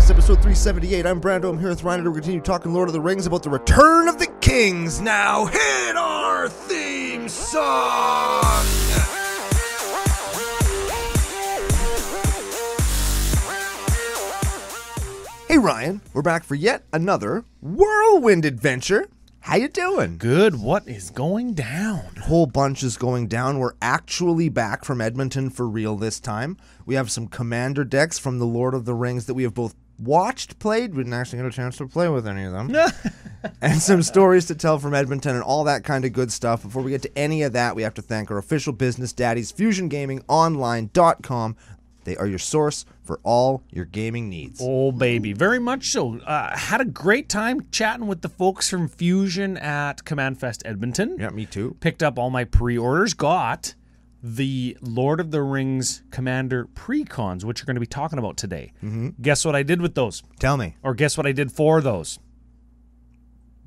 Podcast, episode 378. I'm Brando. I'm here with Ryan, and we're going to continue talking Lord of the Rings about the Return of the Kings. Now hit our theme song! Hey Ryan, we're back for yet another whirlwind adventure. How you doing? Good. What is going down? A whole bunch is going down. We're actually back from Edmonton for real this time. We have some commander decks from the Lord of the Rings that we have both watched, played, we didn't actually get a chance to play with any of them, and some stories to tell from Edmonton and all that kind of good stuff. Before we get to any of that, we have to thank our official business daddies, FusionGamingOnline.com. They are your source for all your gaming needs. Oh, baby. Very much so. Had a great time chatting with the folks from Fusion at Command Fest Edmonton. Yeah, me too. Picked up all my pre-orders. Got the Lord of the Rings Commander Precons, which you're going to be talking about today. Mm-hmm. Guess what I did with those? Tell me. Or guess what I did for those?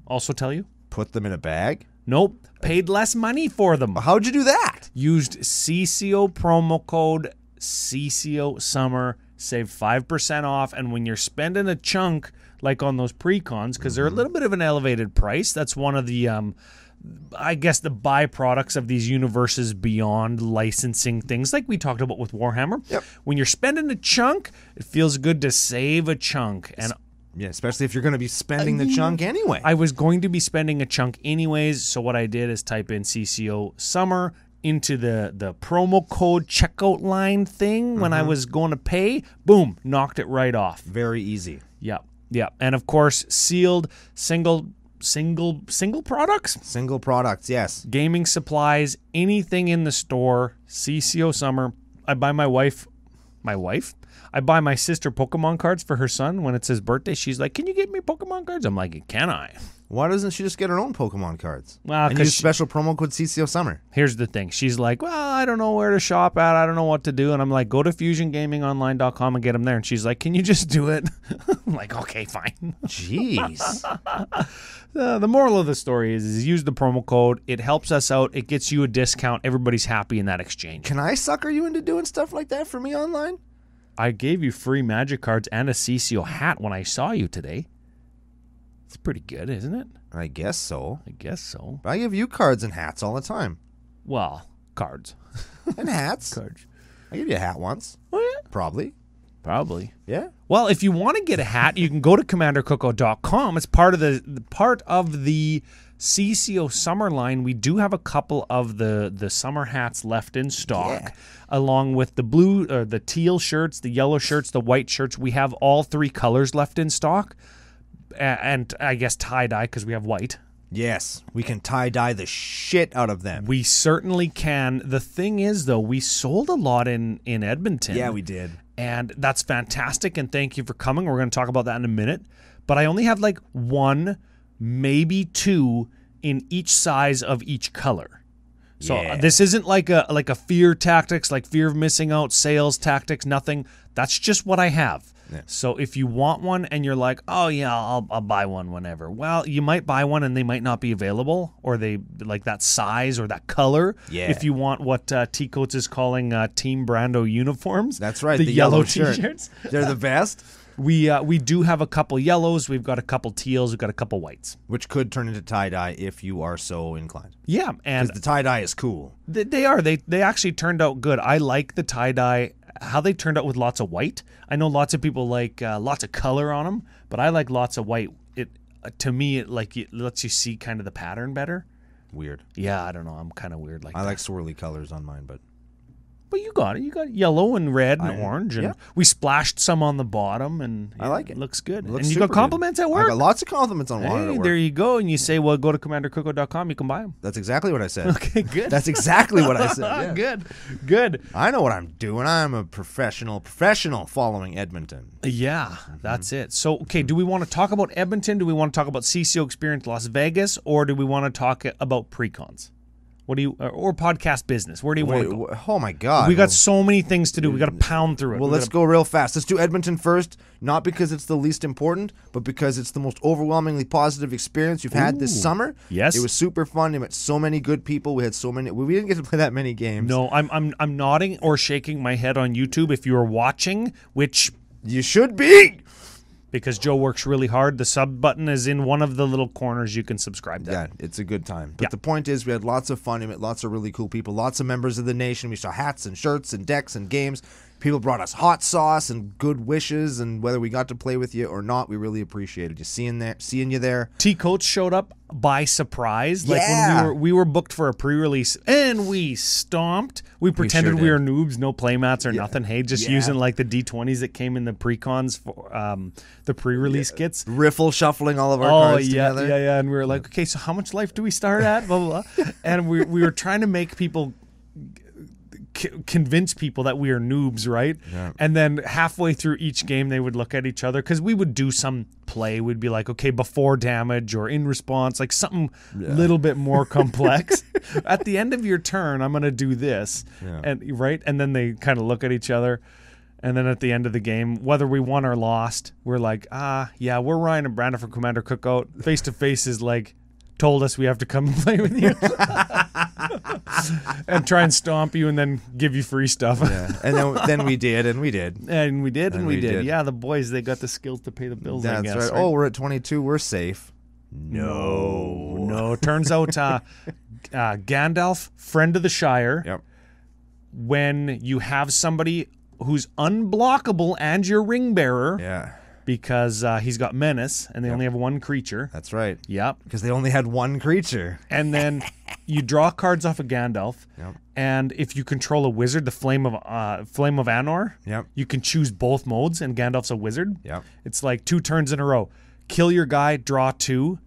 Also tell you? Put them in a bag? Nope. Paid less money for them. How'd you do that? Used CCO promo code CCO Summer, save 5% off, and when you're spending a chunk like on those precons, because they're a little bit of an elevated price, that's one of the I guess the byproducts of these universes beyond licensing things like we talked about with Warhammer. Yep. When you're spending a chunk, it feels good to save a chunk. And yeah, especially if you're going to be spending the chunk anyway. I was going to be spending a chunk anyways, so what I did is type in CCO Summer into the promo code checkout line thing when I was going to pay. Boom, knocked it right off. Very easy. Yep. And of course, sealed single products? Single products, yes. Gaming supplies, anything in the store, CCO Summer. I buy my wife? I buy my sister Pokemon cards for her son when it's his birthday. She's like, "Can you get me Pokemon cards?" I'm like, "Can I?" Why doesn't she just get her own Pokemon cards? Well, and use special promo code CCO Summer. Here's the thing. She's like, "Well, I don't know where to shop at. I don't know what to do." And I'm like, "Go to FusionGamingOnline.com and get them there." And she's like, "Can you just do it?" I'm like, "Okay, fine." Jeez. The moral of the story is use the promo code. It helps us out. It gets you a discount. Everybody's happy in that exchange. Can I sucker you into doing stuff like that for me online? I gave you free Magic cards and a CCO hat when I saw you today. It's pretty good, isn't it? I guess so. I I give you cards and hats all the time. Well, cards. And hats. Cards. I gave you a hat once. Oh, yeah? Probably. Yeah. Well, if you want to get a hat, you can go to CommanderCookout.com. It's part of the CCO Summer line. We do have a couple of the summer hats left in stock, along with the blue, the teal shirts, the yellow shirts, the white shirts. We have all three colors left in stock, and I guess tie-dye because we have white. Yes, we can tie-dye the shit out of them. We certainly can. The thing is, though, we sold a lot in Edmonton. Yeah, we did. And that's fantastic, and thank you for coming. We're going to talk about that in a minute. But I only have like one, maybe two in each size of each color. So this isn't like a fear tactics, like fear of missing out, sales tactics, nothing. That's just what I have. Yeah. So if you want one and you're like, "Oh yeah, I'll buy one whenever." Well, you might buy one and they might not be available, or they like that size or that color. Yeah. If you want what T Coates is calling Team Brando uniforms. That's right. The yellow T-shirts. They're the best. We do have a couple yellows. We've got a couple teals. We've got a couple whites, which could turn into tie-dye if you are so inclined. Yeah, and because the tie-dye is cool. They are. They actually turned out good. I like the tie-dye. How they turned out with lots of white. I know lots of people like lots of color on them, but I like lots of white. It to me, it lets you see kind of the pattern better. Weird. Yeah, I don't know. I'm kind of weird like that. I like swirly colors on mine, but you got it. You got yellow and red and orange, and we splashed some on the bottom, and I like it. Looks good. Looks and you got compliments good. at work. I got lots of compliments on Warhammer at work. There you go. And you say, "Well, go to CommanderCookout.com. You can buy them." That's exactly what I said. Okay, good. That's exactly what I said. Yeah. Good. I know what I'm doing. I'm a professional following Edmonton. Yeah, that's it. So, okay, do we want to talk about Edmonton? Do we want to talk about CCO Experience Las Vegas? Or do we want to talk about precons? What do you or podcast business? Where do you want to go? Oh my God! We got so many things to do. We got to pound through it. Well, let's go real fast. Let's do Edmonton first. Not because it's the least important, but because it's the most overwhelmingly positive experience you've had this summer. Yes, it was super fun. We met so many good people. We had so many. We didn't get to play that many games. No, I'm nodding or shaking my head on YouTube if you are watching, which you should be. because Joe works really hard. The sub button is in one of the little corners you can subscribe to. Yeah, it's a good time. But the point is, we had lots of fun. We met lots of really cool people, lots of members of the nation. We saw hats and shirts and decks and games. People brought us hot sauce and good wishes, and whether we got to play with you or not, we really appreciated you seeing you there. T-Coach showed up by surprise. Like when we were booked for a pre-release, and we stomped. We pretended we were noobs, no playmats or nothing. Hey, just using like the D20s that came in the precons for the pre-release kits. Riffle shuffling all of our cards together. Yeah. And we were like, okay, so how much life do we start at? Blah, blah, blah. And we were trying to make people convince people that we are noobs, right? Yeah. And then halfway through each game, they would look at each other because we would do some play. We'd be like, okay, before damage or in response, like something little bit more complex. At the end of your turn, I'm going to do this. Yeah. And right. And then they kind of look at each other. And then at the end of the game, whether we won or lost, we're like, we're Ryan and Brando from Commander Cookout. Face to face is like, told us we have to come and play with you and try and stomp you and then give you free stuff. Yeah. And then we did. Yeah, the boys, they got the skills to pay the bills. That's I guess, right. Oh, we're at 22. We're safe. No. Turns out Gandalf, friend of the Shire. Yep. When you have somebody who's unblockable and your ring bearer. Yeah. Because he's got menace, and they only have one creature. That's right. Yep. Because they only had one creature. And then you draw cards off of Gandalf, and if you control a wizard, the Flame of Anor, you can choose both modes, and Gandalf's a wizard. Yep. It's like 2 turns in a row. Kill your guy, draw 2,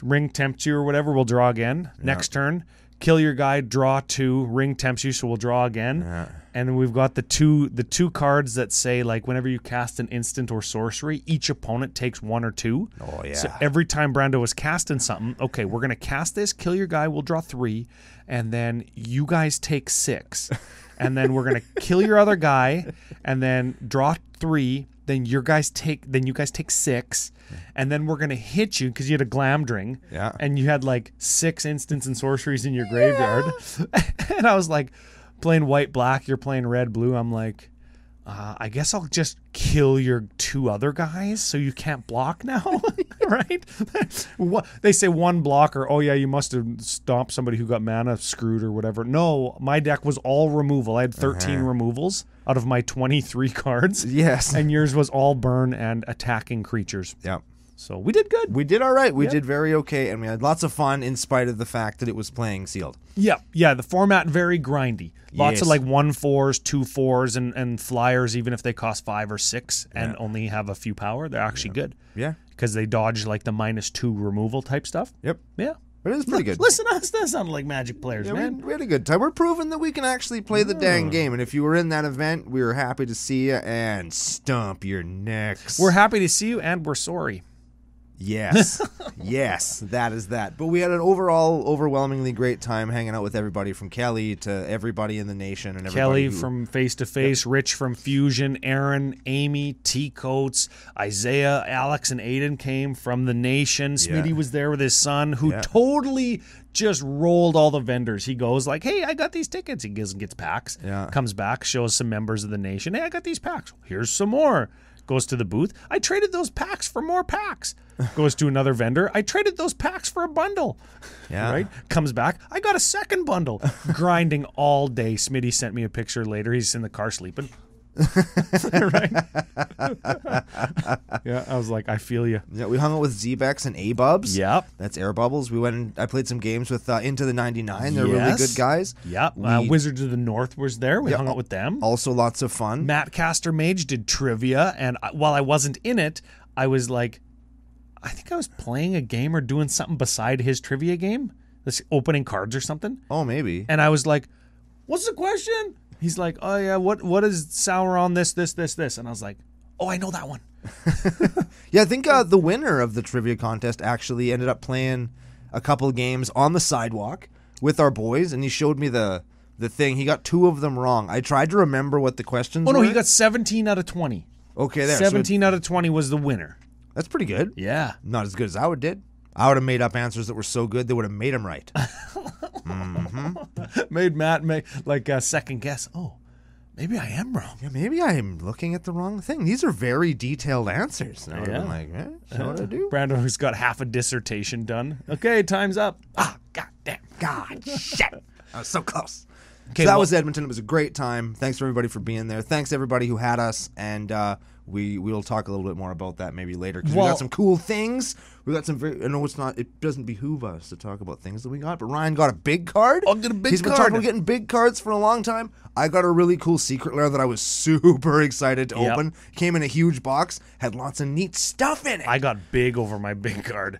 ring tempts you or whatever, we'll draw again. Next turn, kill your guy, draw 2, ring tempts you, so we'll draw again. Yeah. And then we've got the two cards that say, like, whenever you cast an instant or sorcery, each opponent takes 1 or 2. Oh, yeah. So every time Brando was casting something, okay, we're going to cast this, kill your guy, we'll draw 3, and then you guys take 6. And then we're going to kill your other guy, and then draw 3, then you guys take 6, and then we're going to hit you because you had a Glamdring, and you had, like, 6 instants and sorceries in your graveyard. And I was like, playing white-black, you're playing red-blue. I'm like, I guess I'll just kill your 2 other guys so you can't block now, right? They say 1 blocker. Oh, yeah, you must have stomped somebody who got mana screwed or whatever. No, my deck was all removal. I had 13 removals out of my 23 cards. Yes. And yours was all burn and attacking creatures. Yep. So we did good. We did all right. We did very okay, and we had lots of fun in spite of the fact that it was playing sealed. Yeah. The format very grindy. Lots of like 1/4s, 2/4s, and flyers. Even if they cost 5 or 6 and only have a few power, they're actually good. Yeah, because they dodge like the -2 removal type stuff. Yep. Yeah. But it was pretty good. Listen to us. That sounded like Magic players, man. We had a good time. We're proving that we can actually play the dang game. And if you were in that event, we were happy to see you and stomp your necks. We're happy to see you, and we're sorry. Yes. Yes, that is that. But we had an overall overwhelmingly great time hanging out with everybody from Kelly to everybody in the nation. And Kelly from Face to Face, Rich from Fusion, Aaron, Amy, T-Coats, Isaiah, Alex, and Aiden came from the nation. Smitty was there with his son, who totally just rolled all the vendors. He goes like, hey, I got these tickets. He gets packs. Comes back, shows some members of the nation. Hey, I got these packs. Here's some more. Goes to the booth. I traded those packs for more packs. Goes to another vendor. I traded those packs for a bundle. Yeah. Right? Comes back. I got a second bundle. Grinding all day. Smitty sent me a picture later. He's in the car sleeping. Right? Yeah, I was like, I feel you. Yeah, we hung out with Z-Bex and A-Bubs. Yep. That's Air Bubbles. We went and I played some games with Into the 99. They're really good guys. Yep. Wizards of the North was there. We hung out with them. Also lots of fun. Matt Caster Mage did trivia, and while I wasn't in it, I was like, I think I was playing a game or doing something beside his trivia game. This opening cards or something. Oh, maybe. And I was like, what's the question? He's like, oh, yeah, what is Sauron, this? And I was like, oh, I know that one. Yeah, I think the winner of the trivia contest actually ended up playing a couple of games on the sidewalk with our boys, and he showed me the thing. He got 2 of them wrong. I tried to remember what the questions were. Oh, no, he got 17 out of 20. Okay, there. 17 out of 20 was the winner. That's pretty good. Yeah. Not as good as I did. I would have made up answers that were so good they would have made him right. Made Matt make like a second guess. Oh, maybe I am wrong. Yeah, maybe I am looking at the wrong thing. These are very detailed answers. And I would have been like, so what do I do? Brando, who's got half a dissertation done. Okay, time's up. God damn. God, shit. I was so close. Okay, So that was Edmonton. It was a great time. Thanks for everybody for being there. Thanks everybody who had us, and we'll talk a little bit more about that maybe later because we got some cool things. We got some very. I know it doesn't behoove us to talk about things that we got, but Ryan got a big card. I'll get a big He's been card. talking about getting big cards for a long time. I got a really cool secret lair that I was super excited to open. Came in a huge box, had lots of neat stuff in it. I got big over my big card.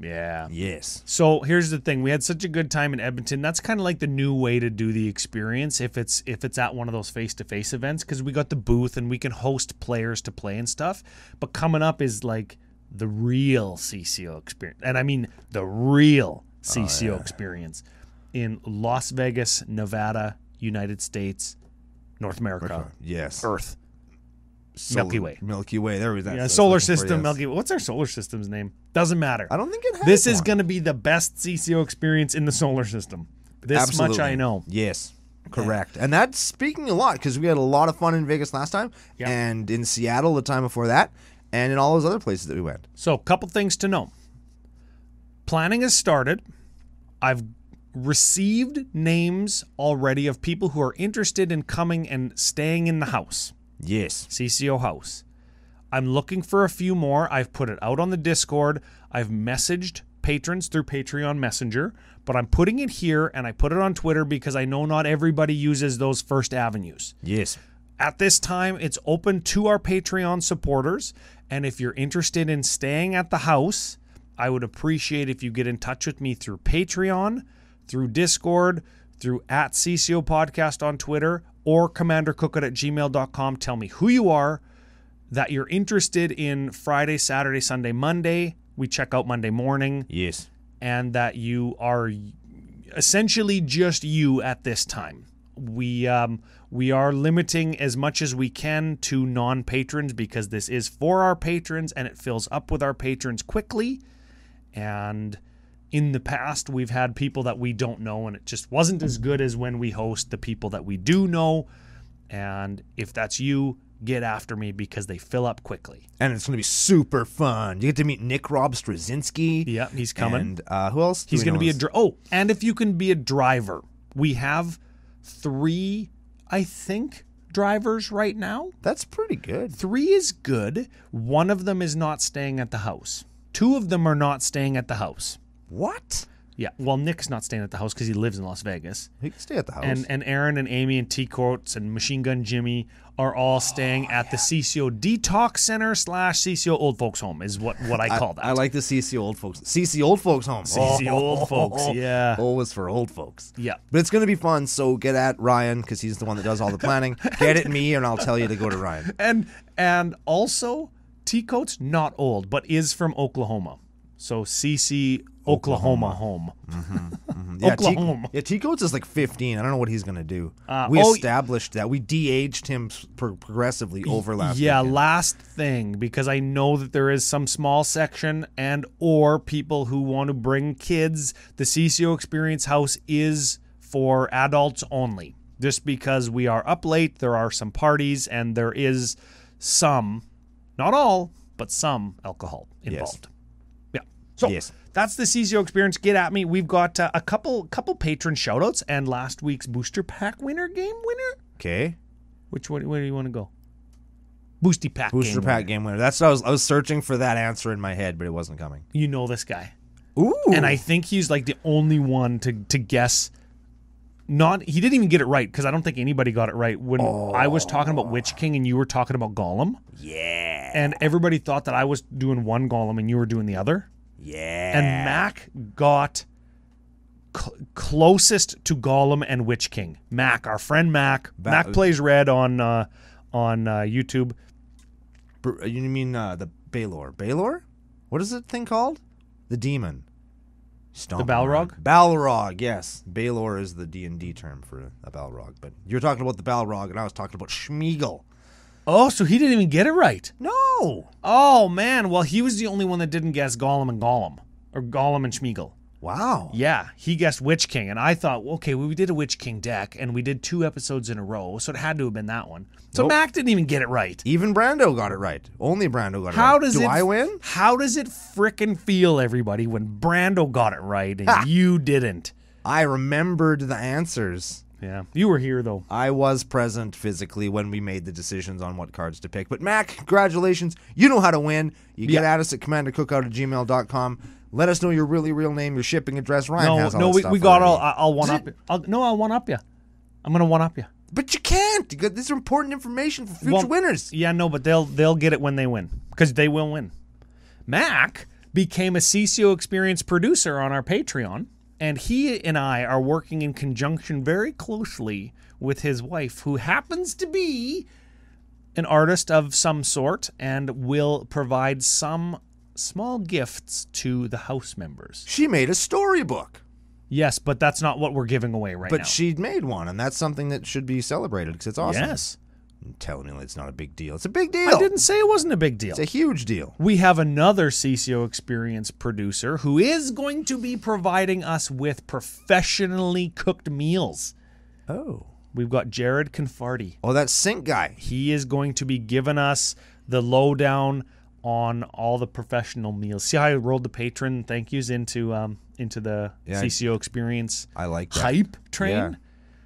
Yeah. Yes. So here's the thing: we had such a good time in Edmonton. That's kind of like the new way to do the experience if it's at one of those face-to-face events, because we got the booth and we can host players to play and stuff. But coming up is like the real CCO experience, and I mean the real CCO experience in Las Vegas, Nevada, United States, North America, Yes. Earth. Milky Way. Milky Way. There we go. Yeah, solar system, Milky Way. What's our solar system's name? Doesn't matter. I don't think it has This is one. going to be the best CCO experience in the solar system. This Absolutely. much I know. Yes. Correct. And that's speaking a lot because we had a lot of fun in Vegas last time and in Seattle the time before that and in all those other places that we went. So, a couple things to know. Planning has started. I've received names already of people who are interested in coming and staying in the house. Yes. CCO house. I'm looking for a few more. I've put it out on the Discord. I've messaged patrons through Patreon Messenger, but I'm putting it here and I put it on Twitter because I know not everybody uses those first avenues. Yes. At this time, it's open to our Patreon supporters, and if you're interested in staying at the house, I would appreciate if you get in touch with me through Patreon, through Discord, through @CCO Podcast on Twitter, or commandercookout@gmail.com. Tell me who you are, that you're interested in Friday, Saturday, Sunday, Monday. We check out Monday morning. Yes. And that you are essentially just you at this time. We are limiting as much as we can to non-patrons because this is for our patrons and it fills up with our patrons quickly. And in the past, we've had people that we don't know, and it just wasn't as good as when we host the people that we do know. And if that's you, get after me because they fill up quickly. And it's going to be super fun. You get to meet Nick Rob Straczynski. Yeah, he's coming. And who else? He's going to be and if you can be a driver, we have 3, I think, drivers right now. That's pretty good. 3 is good. 1 of them is not staying at the house. 2 of them are not staying at the house. What? Yeah, well, Nick's not staying at the house because he lives in Las Vegas. He can stay at the house. And Aaron and Amy and T-Coats and Machine Gun Jimmy are all staying at the CCO Detox Center / CCO Old Folks Home is what I call that. I like the CCO Old Folks. CCO Old Folks Home. CCO Old Folks, yeah. Always for old folks. Yeah. But it's going to be fun, so get at Ryan because he's the one that does all the planning. Get at me and I'll tell you to go to Ryan. And also, T-Coat's not old, but is from Oklahoma. So CC Oklahoma home. Mm-hmm. Yeah, Oklahoma. T-Coats is like 15. I don't know what he's going to do. We oh, established that. We de-aged him progressively over last Yeah, weekend. last thing, because I know that there is some small section and or people who want to bring kids. The CCO Experience House is for adults only. Just because we are up late, there are some parties, and there is some, not all, but some alcohol involved. Yeah. So that's the CCO experience. Get at me. We've got a couple patron shoutouts and last week's booster pack game winner. Okay. Where do you want to go? Booster pack game winner. That's what I was searching for that answer in my head, but it wasn't coming. You know this guy. Ooh. And I think he's like the only one to guess. He didn't even get it right because I don't think anybody got it right when I was talking about Witch King and you were talking about Gollum. Yeah. And everybody thought that I was doing one Gollum and you were doing the other. Yeah. And Mac got closest to Gollum and Witch King. Mac, our friend Mac. Mac plays Red on YouTube. You mean the Baelor? Baelor? What is the thing called? The demon. The Balrog? Balrog, yes. Baelor is the D&D term for a Balrog. But you're talking about the Balrog, and I was talking about Schmeagol. Oh, so he didn't even get it right. No. Oh, man. Well, he was the only one that didn't guess Gollum and Gollum. Or Gollum and Schmeagol. Wow. Yeah, he guessed Witch King, and I thought, okay, well, we did a Witch King deck, and we did 2 episodes in a row, so it had to have been that one. So Nope. Mac didn't even get it right. Even Brando got it right. Only Brando got it How right. does Do it? I win? How does it frickin' feel, everybody, when Brando got it right and you didn't? I remembered the answers. Yeah, you were here though. I was present physically when we made the decisions on what cards to pick. But Mac, congratulations. You know how to win. You get at us at commandercookout@gmail.com. Let us know your really real name, your shipping address. Ryan has all that stuff we got already. I'll one up. I'll one up you. I'm gonna one up you. But you can't. This is important information for future winners. Yeah, no, but they'll get it when they win because they will win. Mac became a CCO Experience producer on our Patreon, and he and I are working in conjunction very closely with his wife, who happens to be an artist of some sort and will provide some small gifts to the house members. She made a storybook. Yes, but that's not what we're giving away right now. But she made one, and that's something that should be celebrated because it's awesome. Yes. I'm telling you, it's not a big deal. It's a big deal. I didn't say it wasn't a big deal. It's a huge deal. We have another CCO Experience producer who is going to be providing us with professionally cooked meals. Oh. We've got Jared Confarty. Oh, that Sync guy. He is going to be giving us the lowdown on all the professional meals. See how I rolled the patron thank yous into the CCO Experience I like that. hype train? Yeah.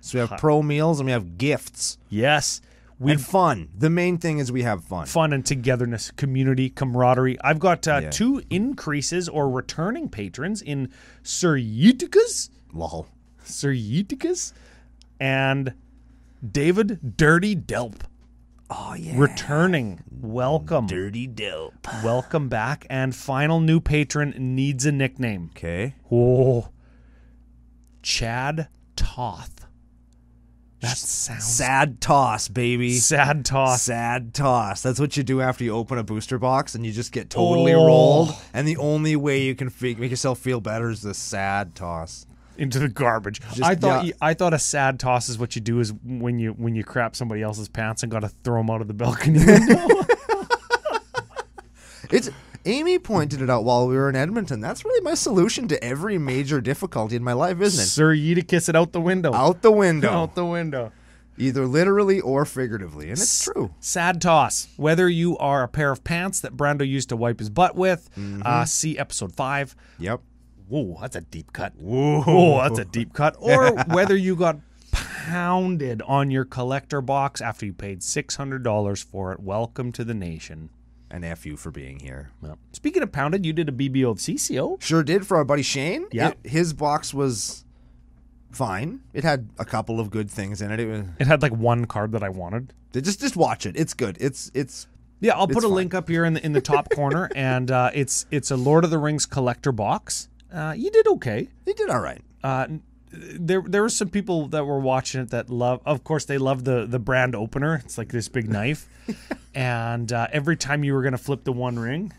So we have pro meals and we have gifts. Yes. And fun. The main thing is we have fun. Fun and togetherness, community, camaraderie. I've got 2 increases or returning patrons in Sir Eutychus. Lol. Sir Eutychus and David Dirty Delp. Oh, yeah. Returning. Welcome. Dirty dope. Welcome back. And final new patron needs a nickname. Okay. Oh. Chad Toth. That sounds... Sad toss, baby. Sad toss. Sad toss. That's what you do after you open a booster box and you just get totally rolled. And the only way you can make yourself feel better is the sad toss. Into the garbage. I thought a sad toss is what you do is when you crap somebody else's pants and got to throw them out of the balcony window. Amy pointed it out while we were in Edmonton. That's really my solution to every major difficulty in my life, isn't it? Sir Eutychus it out the window. Out the window. Out the window. Either literally or figuratively. And it's true. Sad toss. Whether you are a pair of pants that Brando used to wipe his butt with, see episode 5. Yep. Whoa, that's a deep cut. Whoa, that's a deep cut. Or whether you got pounded on your collector box after you paid $600 for it. Welcome to the nation. And F you for being here. Well, speaking of pounded, you did a BBO of CCO. Sure did for our buddy Shane. Yeah. His box was fine. It had a couple of good things in it. It had like one card that I wanted. Just watch it. It's good. It's yeah. I'll put a fine. link up here in the top corner, and it's a Lord of the Rings collector box. You did okay. You did all right. There were some people that were watching it that love. Of course, they love the brand opener. It's like this big knife, and every time you were gonna flip the one ring,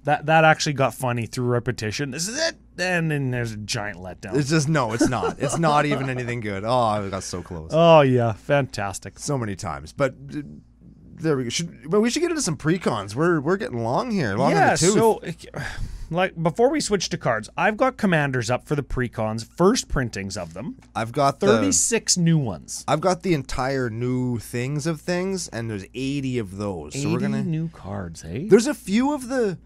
that actually got funny through repetition. This is it, and then there's a giant letdown. It's just it's not. It's not even anything good. Oh, I got so close. Oh yeah, fantastic. So many times, but. There we go. We should get into some precons. We're getting long here. Long in the tooth. So like before we switch to cards, I've got commanders up for the precons, first printings of them. I've got 36 new ones. I've got the entire new things of things, and there's 80 of those. 80 so we're gonna new cards, hey? There's a few of the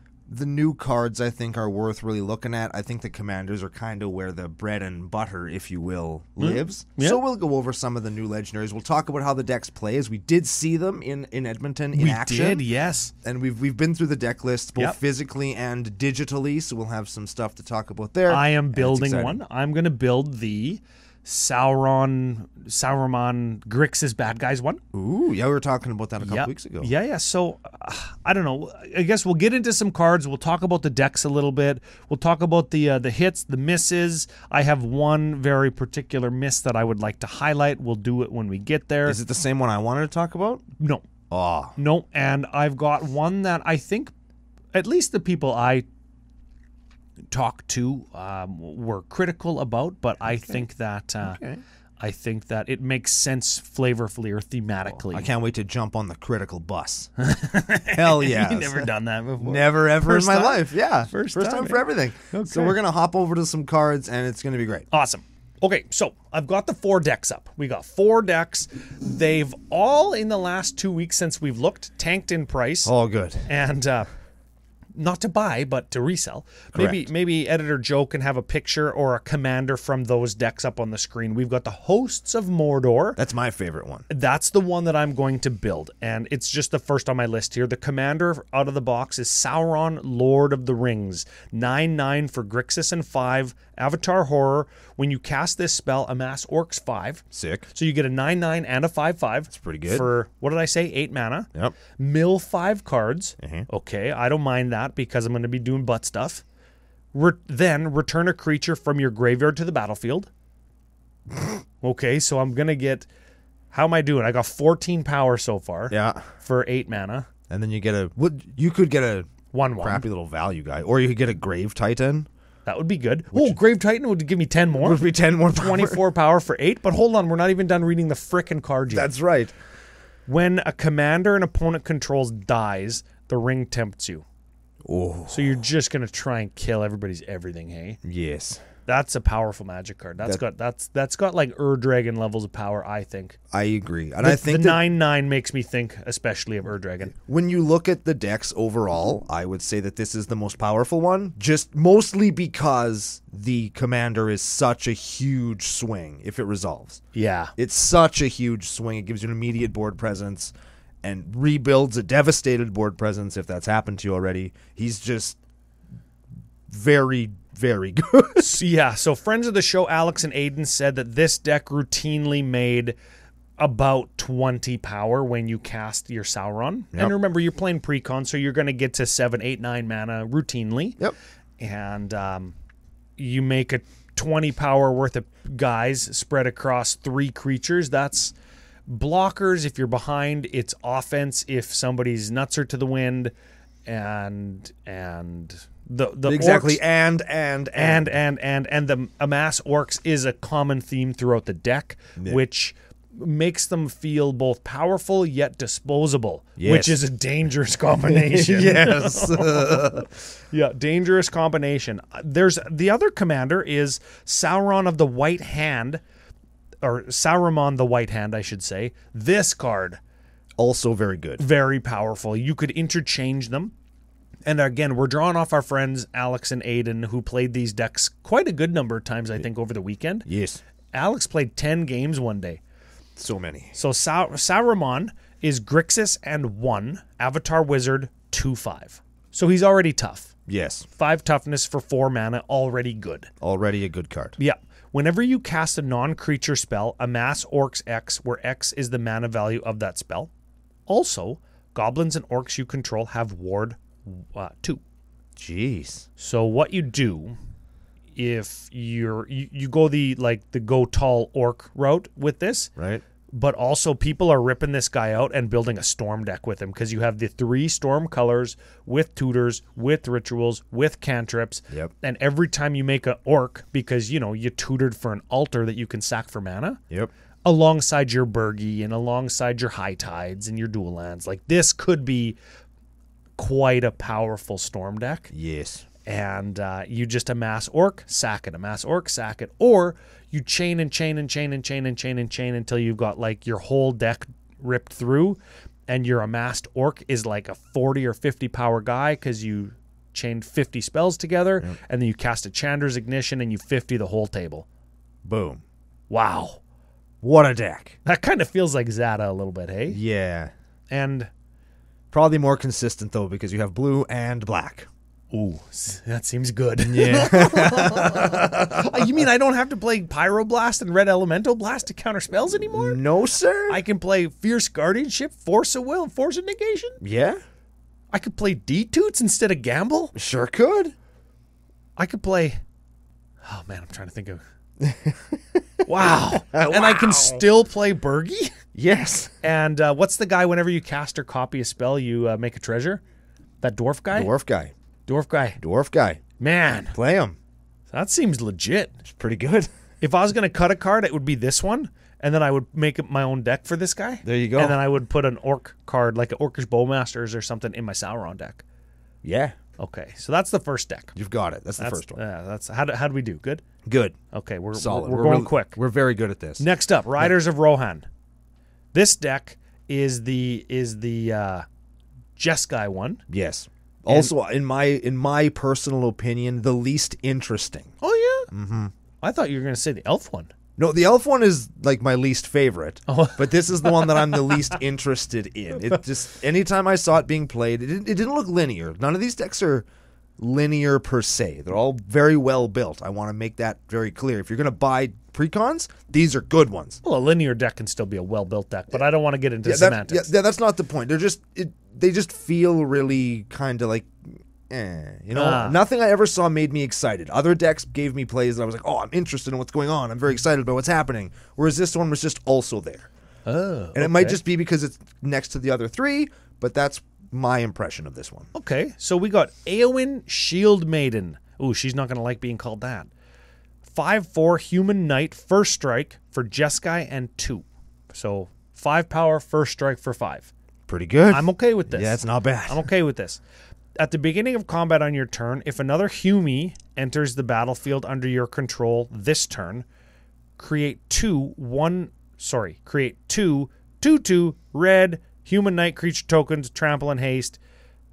new cards I think are worth really looking at. I think the commanders are kind of where the bread and butter, if you will, lives. Yep. So we'll go over some of the new legendaries. We'll talk about how the decks play, as we did see them in Edmonton in action. We did, yes. And we've been through the deck lists both physically and digitally, so we'll have some stuff to talk about there. I am building one. I'm going to build the Saruman Grixis bad guys one. Ooh, yeah, we were talking about that a couple weeks ago. Yeah. So, I don't know. I guess we'll get into some cards. We'll talk about the decks a little bit. We'll talk about the hits, the misses. I have one very particular miss that I would like to highlight. We'll do it when we get there. Is it the same one I wanted to talk about? No. Oh. No, and I've got one that I think at least the people I talked to were critical about, but I think that I think that it makes sense flavorfully or thematically. I can't wait to jump on the critical bus. Hell yeah. You've never done that before. Never, ever First in my time? life. Yeah. First time time, for eh? everything. Okay. So we're going to hop over to some cards, and it's going to be great. Awesome. Okay, so I've got the 4 decks up. We got 4 decks. They've all, in the last 2 weeks since we've looked, tanked in price. All good. And not to buy, but to resell. Correct. Maybe Editor Joe can have a picture or a commander from those decks up on the screen. We've got the Hosts of Mordor. That's my favorite one. That's the one that I'm going to build, and it's just the first on my list here. The commander out of the box is Sauron, Lord of the Rings. 9/9 for Grixis and 5. Avatar Horror. When you cast this spell, amass Orcs 5. Sick. So you get a 9/9 and a 5/5. That's pretty good. For, what did I say, 8 mana. Yep. Mill 5 cards. Okay, I don't mind that because I'm going to be doing butt stuff. Then return a creature from your graveyard to the battlefield. Okay, so I'm going to get... How am I doing? I got 14 power so far. Yeah. For 8 mana. And then you get you could get a 1/1. crappy little value guy. Or you could get a Grave Titan. That would be good. Grave Titan would give me 10 more. Would be 10 more power. 24 power for 8. But hold on, we're not even done reading the frickin' card yet. That's right. When a commander an opponent controls dies, the ring tempts you. Oh. So you're just going to try and kill everybody's everything, hey? Yes. That's a powerful Magic card. That's got like Dragon levels of power, I think. I agree. And I think the 9/9 makes me think especially of Dragon. When you look at the decks overall, I would say that this is the most powerful one, just mostly because the commander is such a huge swing if it resolves. Yeah. It's such a huge swing. It gives you an immediate board presence and rebuilds a devastated board presence if that's happened to you already. He's just very, very good. So friends of the show, Alex and Aiden, said that this deck routinely made about 20 power when you cast your Sauron. Yep. And remember, you're playing Precon, so you're going to get to 7, 8, 9 mana routinely. Yep. And you make a 20 power worth of guys spread across 3 creatures. That's blockers if you're behind. It's offense if somebody's nuts are to the wind. And the exactly orcs, and the amass orcs is a common theme throughout the deck, which makes them feel both powerful yet disposable, which is a dangerous combination. Yes. Yeah, dangerous combination. There's the other commander is Sauron of the White Hand, or Saruman the White Hand, I should say. This card, also very good. very powerful. You could interchange them. And again, we're drawing off our friends Alex and Aiden, who played these decks quite a good number of times, I think, over the weekend. Yes. Alex played 10 games one day. So many. So Saruman is Grixis and 1, Avatar Wizard 2/5. So he's already tough. Yes. 5 toughness for 4 mana, already good. Already a good card. Yeah. Whenever you cast a non-creature spell, amass Orcs X, where X is the mana value of that spell. Also, goblins and orcs you control have Ward 2. Jeez. So what you do, if you go the go tall orc route with this, Right. but also people are ripping this guy out and building a storm deck with him because you have the 3 storm colors with tutors, with rituals, with cantrips. Yep. And every time you make an orc, because you tutored for an altar that you can sack for mana. Yep. Alongside your Burgi and alongside your High Tides and your Dual Lands. Like this could be quite a powerful storm deck. Yes. And you just amass orc, sack it, amass orc, sack it. Or you chain and chain and chain and chain and chain and chain until you've got like your whole deck ripped through and your amassed orc is like a 40 or 50 power guy because you chained 50 spells together. Yep. And then you cast a Chandra's Ignition and you 50 the whole table. Boom. Wow. What a deck. That kind of feels like Zada a little bit, hey? Yeah. And probably more consistent, though, because you have blue and black. Ooh, that seems good. Yeah. You mean I don't have to play Pyroblast and Red Elemental Blast to counter spells anymore? No, sir. I can play Fierce Guardianship, Force of Will, and Force of Negation? Yeah. I could play D-Toots instead of Gamble? Sure could. I could play... Oh, man, I'm trying to think of... Wow. And I can still play Burgi? Yes. And what's the guy, whenever you cast or copy a spell, you make a treasure? That dwarf guy? Dwarf guy. Dwarf guy. Dwarf guy. Man. Play him. That seems legit. It's pretty good. If I was going to cut a card, it would be this one, and then I would make up my own deck for this guy. There you go. And then I would put an orc card, like an Orcish Bowmasters or something, in my Sauron deck. Yeah. Okay, so that's the first deck. You've got it. That's the first one. Yeah, that's how do we do? Good? Good. Okay, we're Solid. We're going quick. We're very good at this. Next up, Riders of Rohan. This deck is the Jeskai one. Yes. Also, in my personal opinion, the least interesting. Oh yeah. Mm-hmm. I thought you were going to say the elf one. No, the elf one is like my least favorite. Oh. But this is the one that I'm the least interested in. It just anytime I saw it being played, it didn't look linear. None of these decks are linear per se. They're all very well built. I want to make that very clear. If you're going to buy precons, these are good ones. Well, a linear deck can still be a well-built deck, but I don't want to get into semantics. That's not the point. They just feel really kind of like, Nothing I ever saw made me excited. Other decks gave me plays that I was like, oh, I'm interested in what's going on. I'm very excited about what's happening. Whereas this one was just also there. Oh, and it might just be because it's next to the other three, but that's my impression of this one. Okay, so we got Éowyn Shield Maiden. Ooh, she's not going to like being called that. 5/4 Human Knight, first strike for Jeskai and 2. So 5 power, first strike for 5. Pretty good. I'm okay with this. Yeah, it's not bad. I'm okay with this. At the beginning of combat on your turn, if another Humi enters the battlefield under your control this turn, create 2 2/2 red Human Knight creature tokens, trample and haste.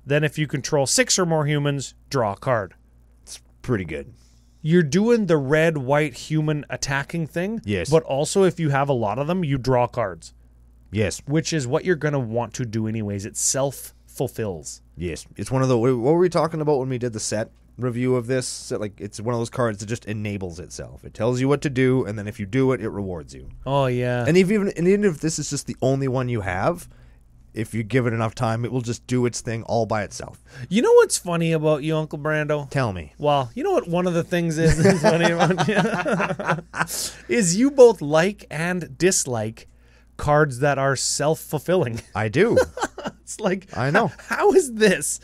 Then if you control 6 or more humans, draw a card. It's pretty good. You're doing the red-white human attacking thing. Yes. But also if you have a lot of them, you draw cards. Yes. Which is what you're going to want to do anyways. It self-fulfills. Yes. It's one of the... What were we talking about when we did the set review of this? So, like, it's one of those cards that just enables itself. It tells you what to do, and then if you do it, it rewards you. Oh, yeah. And even if this is just the only one you have, if you give it enough time, it will just do its thing all by itself. You know what's funny about you, Uncle Brando? Tell me. Well, you know what one of the things is that's funny about you? Is you both like and dislike cards that are self-fulfilling. I do. It's like, I know. How is this?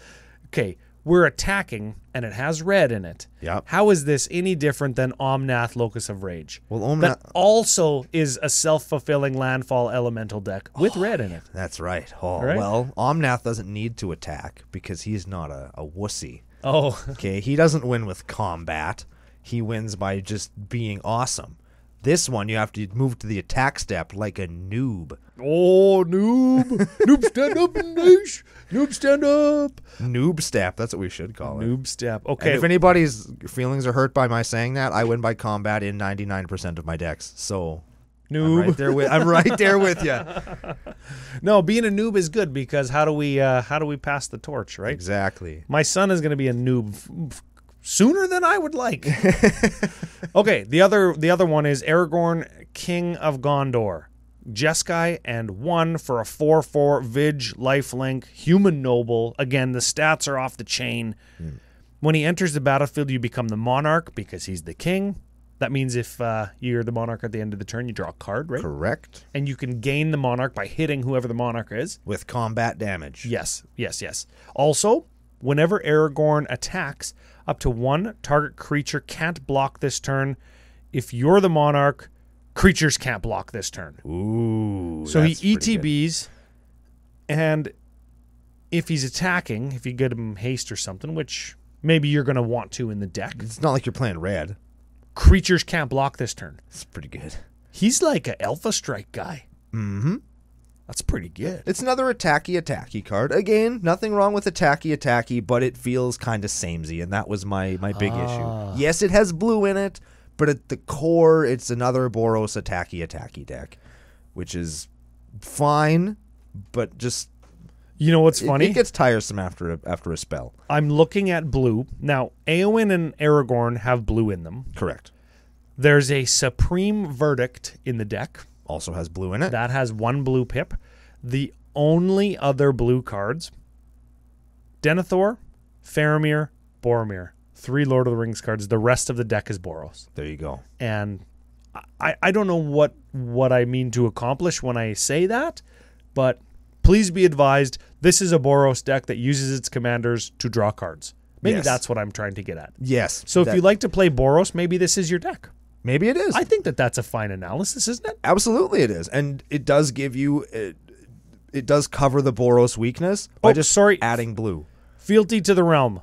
Okay, we're attacking, and it has red in it. Yep. How is this any different than Omnath, Locus of Rage? Well, that also is a self-fulfilling landfall elemental deck with red in it. That's right. Oh, right? Well, Omnath doesn't need to attack because he's not a wussy. Oh. Okay, he doesn't win with combat. He wins by just being awesome. This one, you have to move to the attack step like a noob. Oh, noob. Noob stand up, Nish. Noob stand up. Noob step. That's what we should call it. Noob step. Okay. And if anybody's feelings are hurt by my saying that, I win by combat in 99% of my decks. So, noob. I'm right there with you. No, being a noob is good because how do we pass the torch, right? Exactly. My son is going to be a noob sooner than I would like. Okay, the other one is Aragorn, King of Gondor. Jeskai and 1 for a 4/4 Vig lifelink human noble. Again, the stats are off the chain. When he enters the battlefield, you become the monarch because he's the king. That means if you're the monarch at the end of the turn, you draw a card, right? Correct. And you can gain the monarch by hitting whoever the monarch is. With combat damage. Yes. Also, whenever Aragorn attacks, up to 1 target creature can't block this turn. If you're the monarch, creatures can't block this turn. Ooh. So he ETBs, and if he's attacking, if you get him haste or something, which maybe you're going to want to in the deck. It's not like you're playing red. Creatures can't block this turn. It's pretty good. He's like an Alpha Strike guy. Mm-hmm. That's pretty good. It's another attacky card. Again, nothing wrong with attacky, but it feels kind of samey, and that was my big issue. Yes, it has blue in it, but at the core, it's another Boros attacky deck, which is fine, but just... You know what's funny? It gets tiresome after a spell. I'm looking at blue. Now, Éowyn and Aragorn have blue in them. Correct. There's a Supreme Verdict in the deck. Also has blue in it. That has 1 blue pip. The only other blue cards, Denethor, Faramir, Boromir. 3 Lord of the Rings cards. The rest of the deck is Boros. There you go. And I don't know what I mean to accomplish when I say that, but please be advised, this is a Boros deck that uses its commanders to draw cards. Maybe that's what I'm trying to get at. Yes. So if you like to play Boros, maybe this is your deck. Maybe it is. I think that's a fine analysis, isn't it? Absolutely it is. And it does give you... It does cover the Boros weakness by adding blue. Fealty to the Realm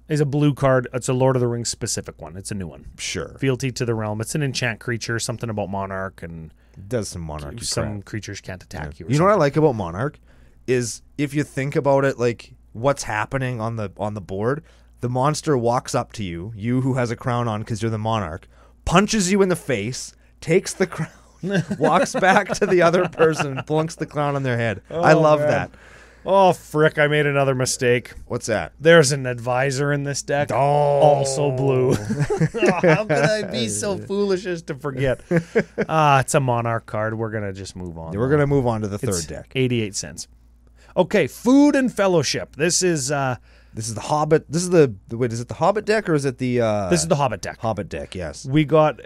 is a blue card. It's a Lord of the Rings specific one. It's a new one. Sure. Fealty to the Realm. It's an enchant creature, something about Monarch, and it does some Monarch. Some creatures can't attack you. You know what I like about Monarch is if you think about it, like what's happening on the board, the monster walks up to you, you who has a crown on because you're the Monarch, punches you in the face, takes the crown, walks back to the other person, plunks the crown on their head. I love that. Oh, frick, I made another mistake. What's that? There's an advisor in this deck. Also blue. How could I be so foolish as to forget? It's a Monarch card. We're going to just move on. We're going to move on to the third deck. 88 cents. Okay, Food and Fellowship. This is the Hobbit. This is wait, is it the Hobbit deck or is it the... This is the Hobbit deck. Hobbit deck, yes. We got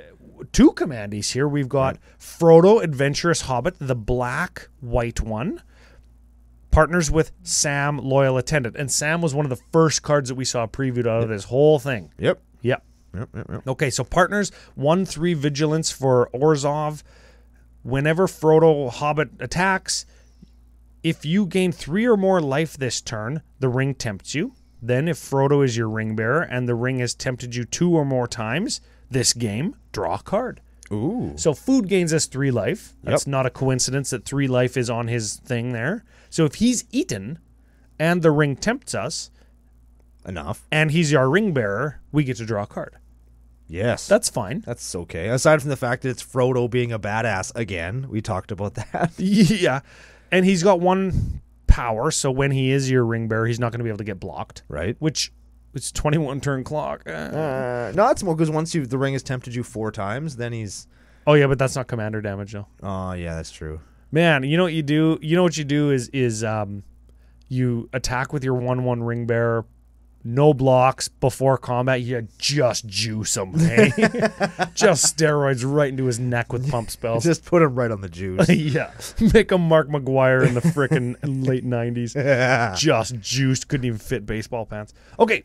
2 commandees here. We've got Frodo, Adventurous Hobbit, the black-white one. Partners with Sam, Loyal Attendant. And Sam was one of the first cards that we saw previewed out of this whole thing. Yep. Okay, so partners, 1/3 Vigilance for Orzhov. Whenever Frodo Hobbit attacks, if you gain 3 or more life this turn, the ring tempts you. Then if Frodo is your ring bearer and the ring has tempted you 2 or more times this game, draw a card. Ooh. So food gains us 3 life. That's not a coincidence that 3 life is on his thing there. So if he's eaten and the ring tempts us enough, and he's our ring bearer, we get to draw a card. Yes. That's fine. That's okay. Aside from the fact that it's Frodo being a badass again. We talked about that. Yeah. And he's got 1 power, so when he is your ring bearer, he's not going to be able to get blocked. Right. Which, it's 21 turn clock. No, it's more because once the ring has tempted you 4 times, then he's... Oh, yeah, but that's not commander damage, though. Oh, yeah, that's true. Man, you know what you do? You know what you do is you attack with your 1/1 ring bearer, no blocks before combat. You just juice him, hey? Just steroids right into his neck with pump spells. Just put him right on the juice. Yeah, make him Mark McGuire in the frickin' late 90s. Just juiced, couldn't even fit baseball pants. Okay,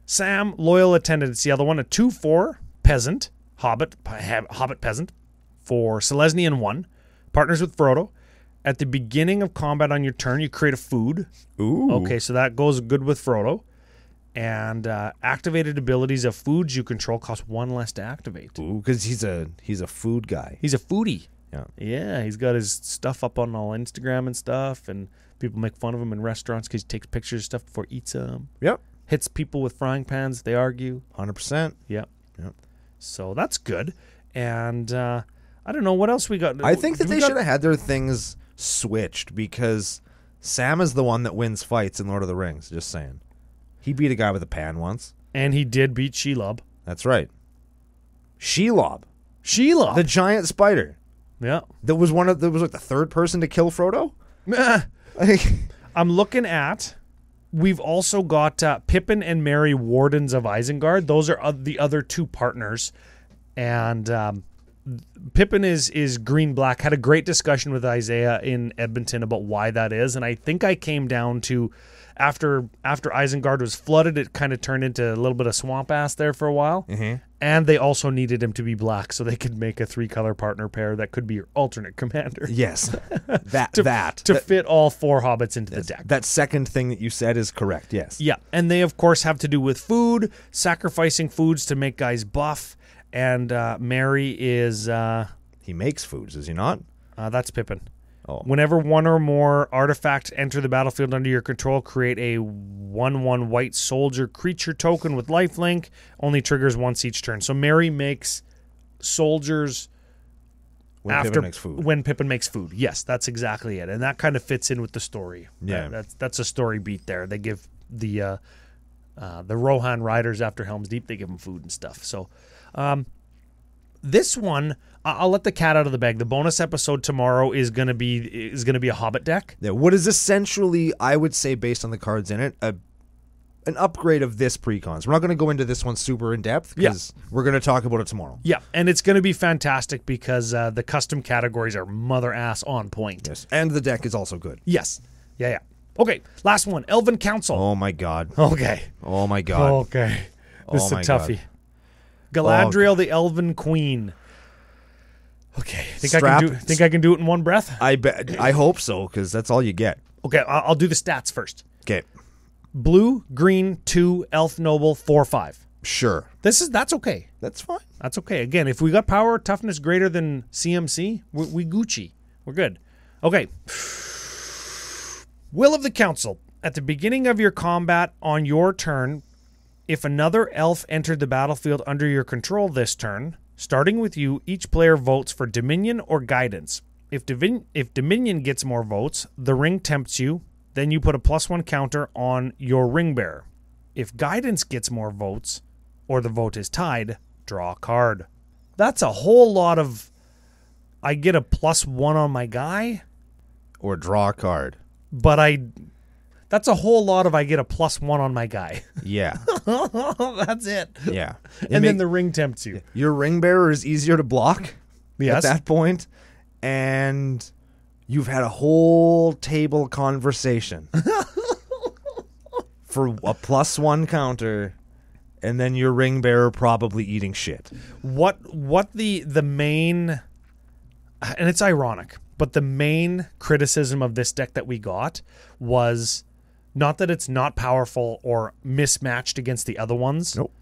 Sam, Loyal Attendant. It's the other one. A 2/4 peasant, hobbit peasant for Selesnyan 1. Partners with Frodo. At the beginning of combat on your turn, you create a food. Ooh. Okay, so that goes good with Frodo. And activated abilities of foods you control cost 1 less to activate. Ooh, because he's a food guy. He's a foodie. Yeah. Yeah, he's got his stuff up on all Instagram and stuff, and people make fun of him in restaurants because he takes pictures of stuff before he eats them. Yep. Hits people with frying pans. They argue. 100%. Yep. So that's good. And... I don't know what else we got. I think that they should have had their things switched because Sam is the one that wins fights in Lord of the Rings. Just saying, he beat a guy with a pan once, and he did beat Shelob. That's right, Shelob, the giant spider. Yeah, that was like the 3rd person to kill Frodo. I'm looking at. We've also got Pippin and Mary, Wardens of Isengard. Those are the other 2 partners, and. Pippin is green-black. Had a great discussion with Isaiah in Edmonton about why that is, and I think I came down to after Isengard was flooded, it kind of turned into a little bit of swamp-ass there for a while, and they also needed him to be black so they could make a 3-color partner pair that could be your alternate commander. Yes, to fit all 4 hobbits into the deck. That second thing that you said is correct, yes. Yeah, and they, of course, have to do with food, sacrificing foods to make guys buff. And Mary is... he makes foods, does he not? That's Pippin. Oh. Whenever 1 or more artifacts enter the battlefield under your control, create a 1/1 white soldier creature token with lifelink. Only triggers once each turn. So Mary makes soldiers... When Pippin makes food. Yes, that's exactly it. And that kind of fits in with the story. Yeah. That's a story beat there. They give the Rohan riders after Helm's Deep, they give them food and stuff. So... this one, I'll let the cat out of the bag. The bonus episode tomorrow is gonna be a Hobbit deck. Yeah, what is essentially, I would say, based on the cards in it, an upgrade of this precons. We're not going to go into this one super in depth because we're going to talk about it tomorrow. Yeah, and it's going to be fantastic because the custom categories are mother ass on point. Yes, and the deck is also good. Yes, yeah. Okay, last one, Elven Council. Oh my god. Okay. Oh my god. Okay. This is a toughie. Galadriel, the Elven Queen. Okay, think I can do it in one breath? I hope so, because that's all you get. Okay, I'll do the stats first. Okay. Blue, green, 2, elf noble, 4, 5. Sure. That's okay. That's fine. That's okay. Again, if we got power toughness greater than CMC, we Gucci. We're good. Okay. Will of the Council. At the beginning of your combat on your turn, if another elf entered the battlefield under your control this turn, starting with you, each player votes for Dominion or Guidance. If Dominion gets more votes, the ring tempts you, then you put a +1 counter on your ring bearer. If Guidance gets more votes, or the vote is tied, draw a card. That's a whole lot of, I get a +1 on my guy. Or draw a card. But that's a whole lot of I get a +1 on my guy. Yeah. That's it. Yeah. And then the ring tempts you. Your ring bearer is easier to block Yes. at that point, and you've had a whole table conversation for a +1 counter, and then your ring bearer probably eating shit. What the main, and it's ironic, but the main criticism of this deck that we got was not that it's not powerful or mismatched against the other ones, Nope.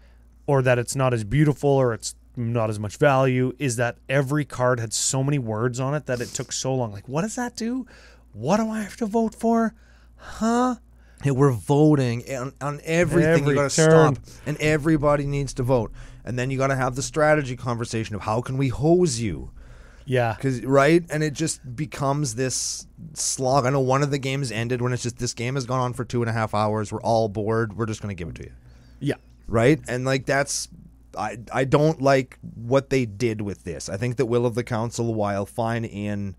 or that it's not as beautiful or it's not as much value, is that every card had so many words on it that it took so long. Like, what does that do? What do I have to vote for? Huh? Hey, we're voting on everything. You got to turn. stop, and everybody needs to vote. And then you got to have the strategy conversation of how can we hose you? Yeah. Right? And it just becomes this slog. I know one of the games ended when it's just, this game has gone on for 2.5 hours. We're all bored. We're just going to give it to you. Yeah. Right? And like that's, I don't like what they did with this. I think that Will of the Council, while fine in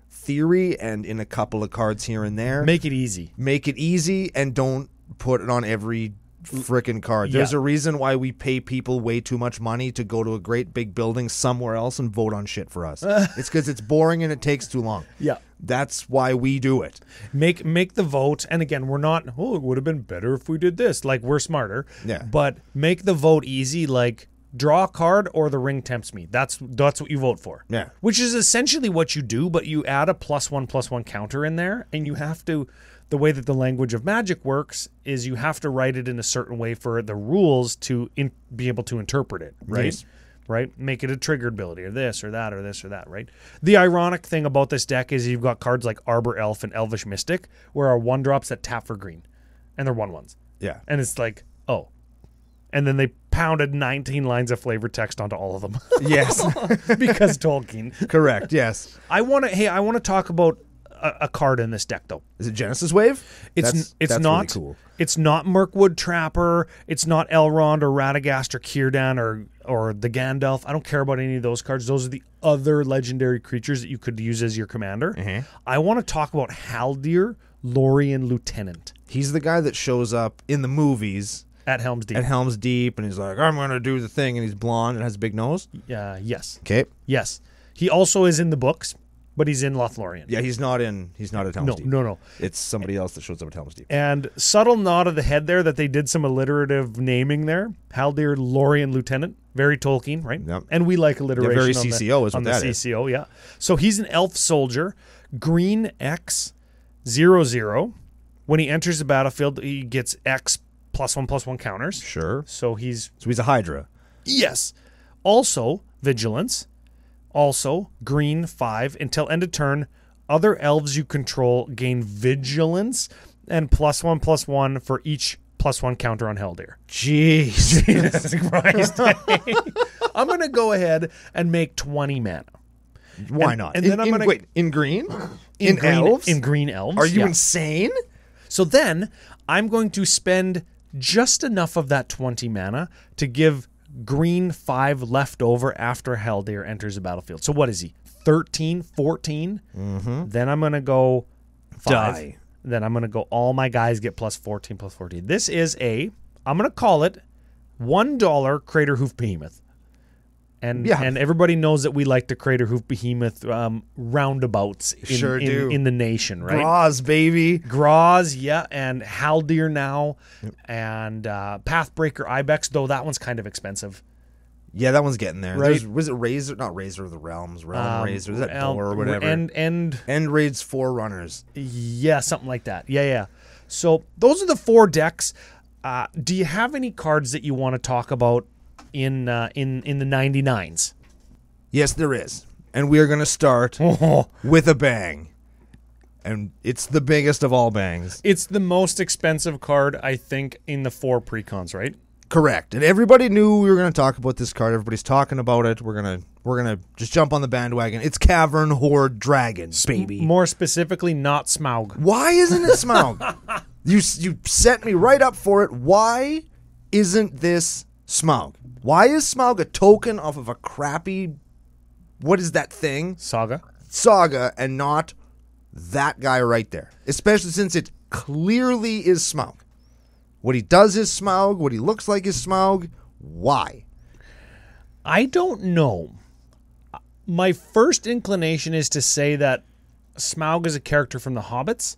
theory and in a couple of cards here and there, Make it easy. make it easy and don't put it on every frickin' card. There's Yeah. a reason why we pay people way too much money to go to a great big building somewhere else and vote on shit for us. It's because it's boring and it takes too long. Yeah. That's why we do it. Make the vote, and again, we're not, it would have been better if we did this. Like, we're smarter. Yeah. But make the vote easy, like draw a card or the ring tempts me. That's what you vote for. Yeah. Which is essentially what you do, but you add a +1/+1 counter in there, and you have to, the way that the language of Magic works is you have to write it in a certain way for the rules to be able to interpret it, right? Yes. Right? Make it a triggered ability or this or that or this or that, right? The ironic thing about this deck is you've got cards like Arbor Elf and Elvish Mystic where are 1-drops that tap for green, and they're 1/1s. Yeah. And it's like, oh. And then they pounded 19 lines of flavor text onto all of them. Yes. Because Tolkien. Correct. Yes. I want to talk about a card in this deck though. Is it Genesis Wave? It's that's not really cool. It's not Mirkwood Trapper, it's not Elrond or Radagast or Círdan or the Gandalf. I don't care about any of those cards. Those are the other legendary creatures that you could use as your commander. Mm-hmm. I want to talk about Haldir, Lorien Lieutenant. He's the guy that shows up in the movies At Helm's Deep. at Helm's Deep, and he's like, I'm going to do the thing, and he's blonde and has a big nose. Yes. Okay. Yes. He also is in the books, but he's in Lothlorien. Yeah, he's not at Helm's Deep. No. It's somebody else that shows up at Helm's Deep. And subtle nod of the head there that they did some alliterative naming there. Haldir, Lorien Lieutenant. Very Tolkien, right? Yep. And we like alliteration very on CCO is on what the that is. CCO, yeah. So he's an elf soldier. Green X 0/0. When he enters the battlefield, he gets X +1/+1 counters. Sure. So he's So he's a Hydra. Yes. Also, Vigilance. Also, green 5. Until end of turn, other elves you control gain Vigilance and +1/+1 for each +1 counter on Haldir. Jeez. Jesus Christ. I'm going to go ahead and make 20 mana. Why not? And then I'm going to... Wait, in green? In green, elves? In green elves. Are you yeah. insane? So then, I'm going to spend just enough of that 20 mana to give green 5 left over after Haldir enters the battlefield. So what is he? 13, 14? Mm-hmm. Then I'm going to go 5. Die. Then I'm going to go all my guys get +14/+14. This is I'm going to call it $1 Crater Hoof Behemoth. And everybody knows that we like to Crater Hoof Behemoth roundabouts in the nation, right? Graz, baby. Graz, yeah, and Haldir now, and Pathbreaker Ibex, though that one's kind of expensive. Yeah, that one's getting there. Right. Was it Razor? Not Razor of the Realms. Realm Razor. Is that Door or whatever? End Raid's Forerunners. Yeah, something like that. Yeah. So those are the 4 decks. Do you have any cards that you want to talk about in the 99s? Yes, there is. And we are going to start with a bang. And it's the biggest of all bangs. It's the most expensive card, I think, in the 4 precons, right? Correct. And everybody knew we were going to talk about this card. Everybody's talking about it. We're gonna just jump on the bandwagon. It's Cavern Horde Dragon, baby. More specifically, not Smog. Why isn't it Smaug? You set me right up for it. Why isn't this Smaug? Why is Smaug a token off of a crappy, what is that thing? Saga, and not that guy right there. Especially since it clearly is Smaug. What he does is Smaug. What he looks like is Smaug. Why? I don't know. My first inclination is to say that Smaug is a character from the Hobbits,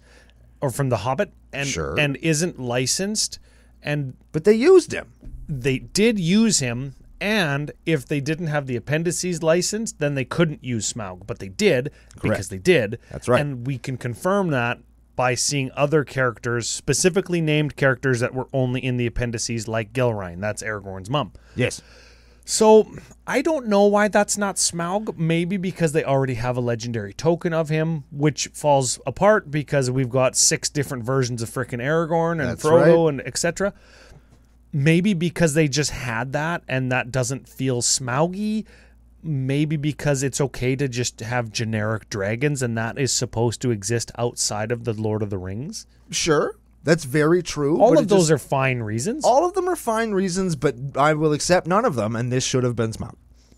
or from the Hobbit, and isn't licensed. But they used him. They did use him, and if they didn't have the appendices licensed, then they couldn't use Smaug. But they did, because they did. That's right. And we can confirm that by seeing other characters, specifically named characters that were only in the appendices, like Gilrain. That's Aragorn's mom. Yes. So I don't know why that's not Smaug. Maybe because they already have a legendary token of him, which falls apart because we've got 6 different versions of frickin' Aragorn and Frodo and etc. Maybe because they just had that and that doesn't feel Smaug-y. Maybe because it's okay to just have generic dragons and that is supposed to exist outside of the Lord of the Rings. Sure. That's very true. All of those are fine reasons. All of them are fine reasons, but I will accept none of them, and this should have been Smaug.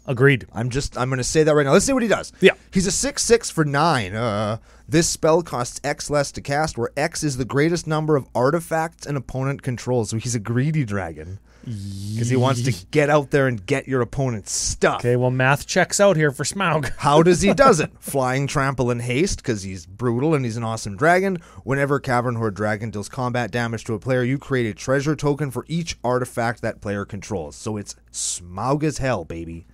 Agreed. I'm going to say that right now. Let's see what he does. Yeah. He's a 6/6 for 9. This spell costs X less to cast, where X is the greatest number of artifacts an opponent controls. So he's a greedy dragon. Because he wants to get out there and get your opponent's stuff. Okay, well, math checks out here for Smaug. How does he does it? Flying, Trample, and Haste, because he's brutal and he's an awesome dragon. Whenever Cavern Horde Dragon deals combat damage to a player, you create a treasure token for each artifact that player controls. So it's Smaug as hell, baby.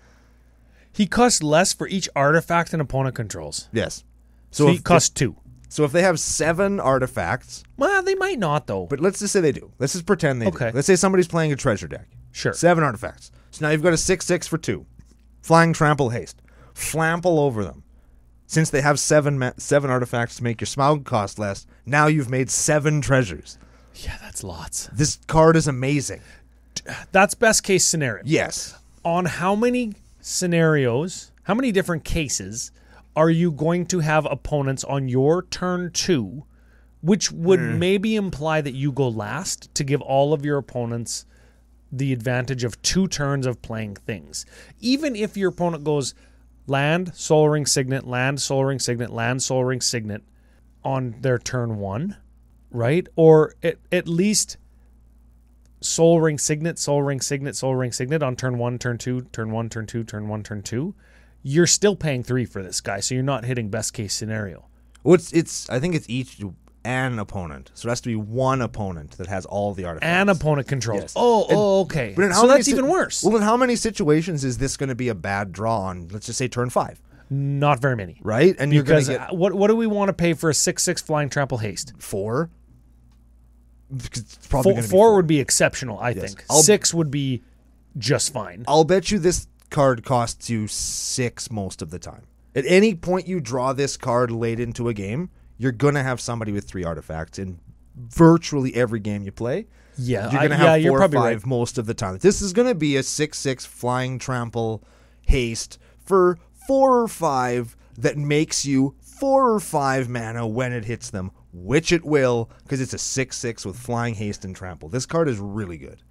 He costs less for each artifact an opponent controls. Yes. So he costs 2. So if they have 7 artifacts... Well, they might not, though. But let's just say they do. Let's just pretend they do. Let's say somebody's playing a treasure deck. Sure. 7 artifacts. So now you've got a 6/6 for 2. Flying, Trample, Haste. Flample over them. Since they have 7 artifacts to make your Smaug cost less, now you've made 7 treasures. Yeah, that's lots. This card is amazing. That's best case scenario. Yes. On how many scenarios, how many different cases are you going to have opponents on your turn 2, which would maybe imply that you go last to give all of your opponents the advantage of 2 turns of playing things? Even if your opponent goes land, Soul Ring Signet, land, Soul Ring Signet, land, Soul Ring Signet on their turn 1, right? Or at least Soul Ring Signet, Soul Ring Signet, Soul Ring Signet on turn 1, turn 2, turn 1, turn 2, turn 1, turn 2. You're still paying 3 for this guy, so you're not hitting best case scenario. Well, I think it's each an opponent. So it has to be one opponent that has all the artifacts. An opponent controls. Yes. Okay. So that's even worse. Well, in how many situations is this going to be a bad draw on, let's just say, turn 5? Not very many. Right? And you're going to get... What do we want to pay for a 6/6 Flying, Trample, Haste? 4? It's probably going to be 4 would be exceptional, I think. 6 would be just fine. I'll bet you this card costs you 6 most of the time. At any point you draw this card late into a game, you're going to have somebody with 3 artifacts in virtually every game you play. Yeah, you're going to have 4 or 5 right. most of the time. This is going to be a 6/6 Flying, Trample, Haste for 4 or 5 that makes you 4 or 5 mana when it hits them, which it will, because it's a 6/6 with Flying, Haste, and Trample. This card is really good.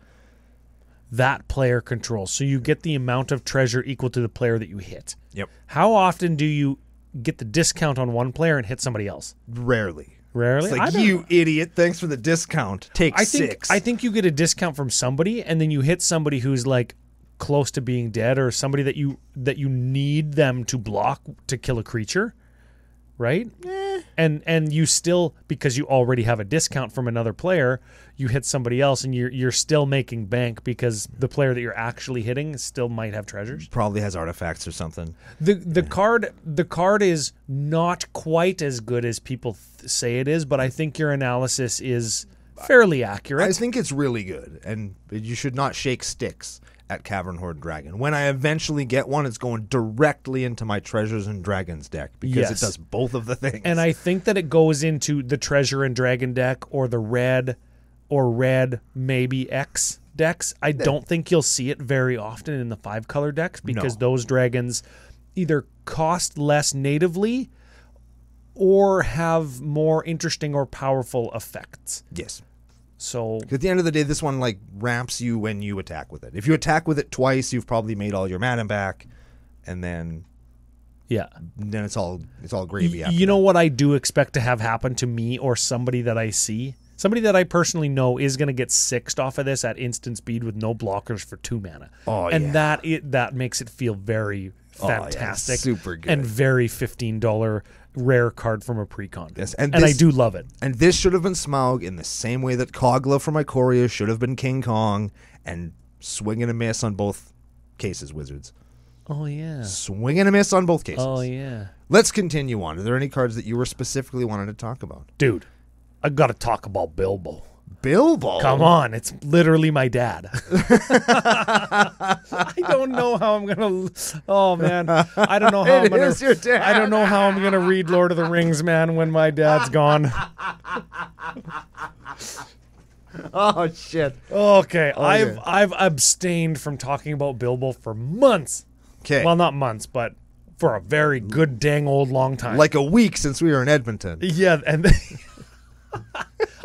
That player controls. So you get the amount of treasure equal to the player that you hit. Yep. How often do you get the discount on one player and hit somebody else? Rarely. Rarely? It's like, you idiot, thanks for the discount. Take 6. I think you get a discount from somebody, and then you hit somebody who's like close to being dead, or somebody that you need them to block to kill a creature. right? And you still, because you already have a discount from another player, you hit somebody else and you're still making bank because the player that you're actually hitting still might have treasures. Probably has artifacts or something. The card is not quite as good as people say it is, but I think your analysis is fairly accurate. I think it's really good, and you should not shake sticks at Cavern Horde Dragon. When I eventually get one, it's going directly into my Treasures and Dragons deck because it does both of the things. And I think that it goes into the Treasure and Dragon deck or the red maybe X decks. I don't think you'll see it very often in the 5-color decks because those dragons either cost less natively or have more interesting or powerful effects. Yes. So at the end of the day, this one like ramps you when you attack with it. If you attack with it twice, you've probably made all your mana back, and then it's all gravy. You know what I do expect to have happen to me or somebody that I see, somebody that I personally know is going to get sixed off of this at instant speed with no blockers for 2 mana. That makes it feel very fantastic, super good, and very $15 rare card from a precon. Yes, and I do love it. And this should have been Smog in the same way that Kogla from Ikoria should have been King Kong, and swing and a miss on both cases, Wizards. Oh yeah, swing and a miss on both cases. Oh yeah. Let's continue on. Are there any cards that you were specifically wanting to talk about? Dude, I got to talk about Bilbo. Bilbo? Come on, it's literally my dad. I don't know how I'm gonna. Oh man, I don't know how I'm gonna. It is your dad. I don't know how I'm gonna read Lord of the Rings, man, when my dad's gone. Oh shit. Okay, I've abstained from talking about Bilbo for months. Okay. Well, not months, but for a very good dang old long time. Like a week since we were in Edmonton. Yeah, and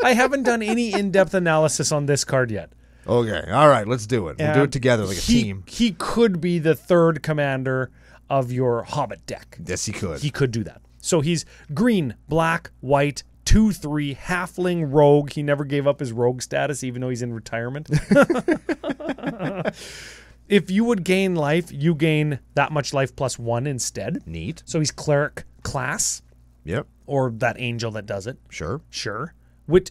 I haven't done any in-depth analysis on this card yet. Okay, all right, let's do it. We'll do it together like a team. He could be the third commander of your Hobbit deck. Yes, he could. He could do that. So he's green, black, white, 2/3, halfling rogue. He never gave up his rogue status, even though he's in retirement. If you would gain life, you gain that much life plus 1 instead. Neat. So he's cleric class. Yep. Or that angel that does it. Sure.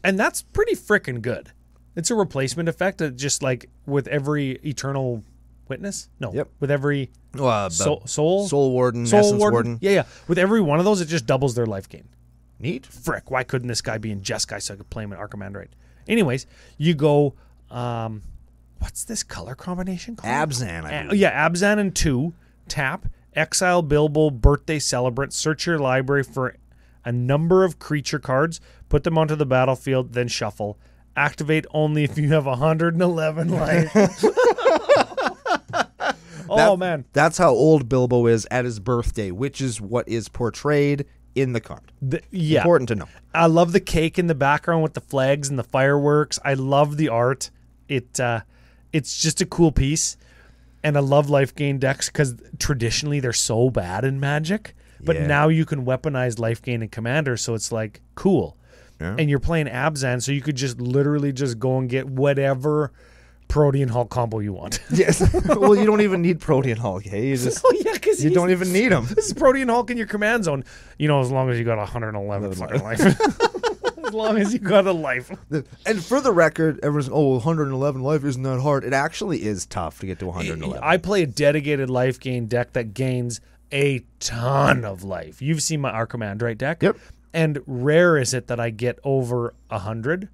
And that's pretty freaking good. It's a replacement effect, just like with every Eternal Witness. No. Yep. With every Soul Warden, Essence Warden. Yeah. With every one of those, it just doubles their life gain. Neat. Frick, why couldn't this guy be in Jeskai so I could play him in Archimandrite? Anyways, you go, what's this color combination called? Abzan, I believe. Abzan and 2. Tap, exile Bilbo, birthday celebrant, search your library for a number of creature cards, put them onto the battlefield, then shuffle. Activate only if you have 111 life. Man. That's how old Bilbo is at his birthday, which is what is portrayed in the card. Important to know. I love the cake in the background with the flags and the fireworks. I love the art. It's just a cool piece. And I love life gain decks because traditionally they're so bad in Magic. But now you can weaponize life gain in Commander, so it's like cool. Yeah. And you're playing Abzan, so you could just literally just go and get whatever Protean Hulk combo you want. Yes. Well, you don't even need Protean Hulk. Hey, you don't even need him. This is Protean Hulk in your command zone. As long as you got 111 fucking life. As long as you got a life. And for the record, everyone's 111 life isn't that hard. It actually is tough to get to 111. I play a dedicated life gain deck that gains a ton of life. You've seen my Archimandrite deck. Yep. And rare is it that I get over 100.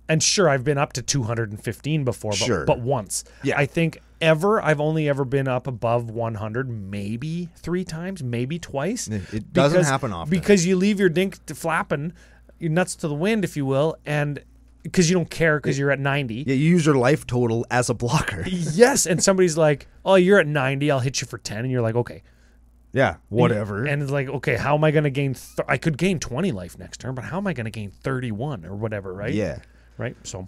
And sure, I've been up to 215 before, but once. Yeah. I think I've only ever been up above 100, maybe 3 times, maybe twice. It doesn't happen often. Because you leave your dink flapping, your nuts to the wind, if you will, and because you don't care because you're at 90. Yeah, you use your life total as a blocker. Yes, and somebody's like, oh, you're at 90, I'll hit you for 10, and you're like, okay. Yeah, whatever. And it's like, okay, how am I going to gain... I could gain 20 life next turn, but how am I going to gain 31 or whatever, right? Yeah. Right? So,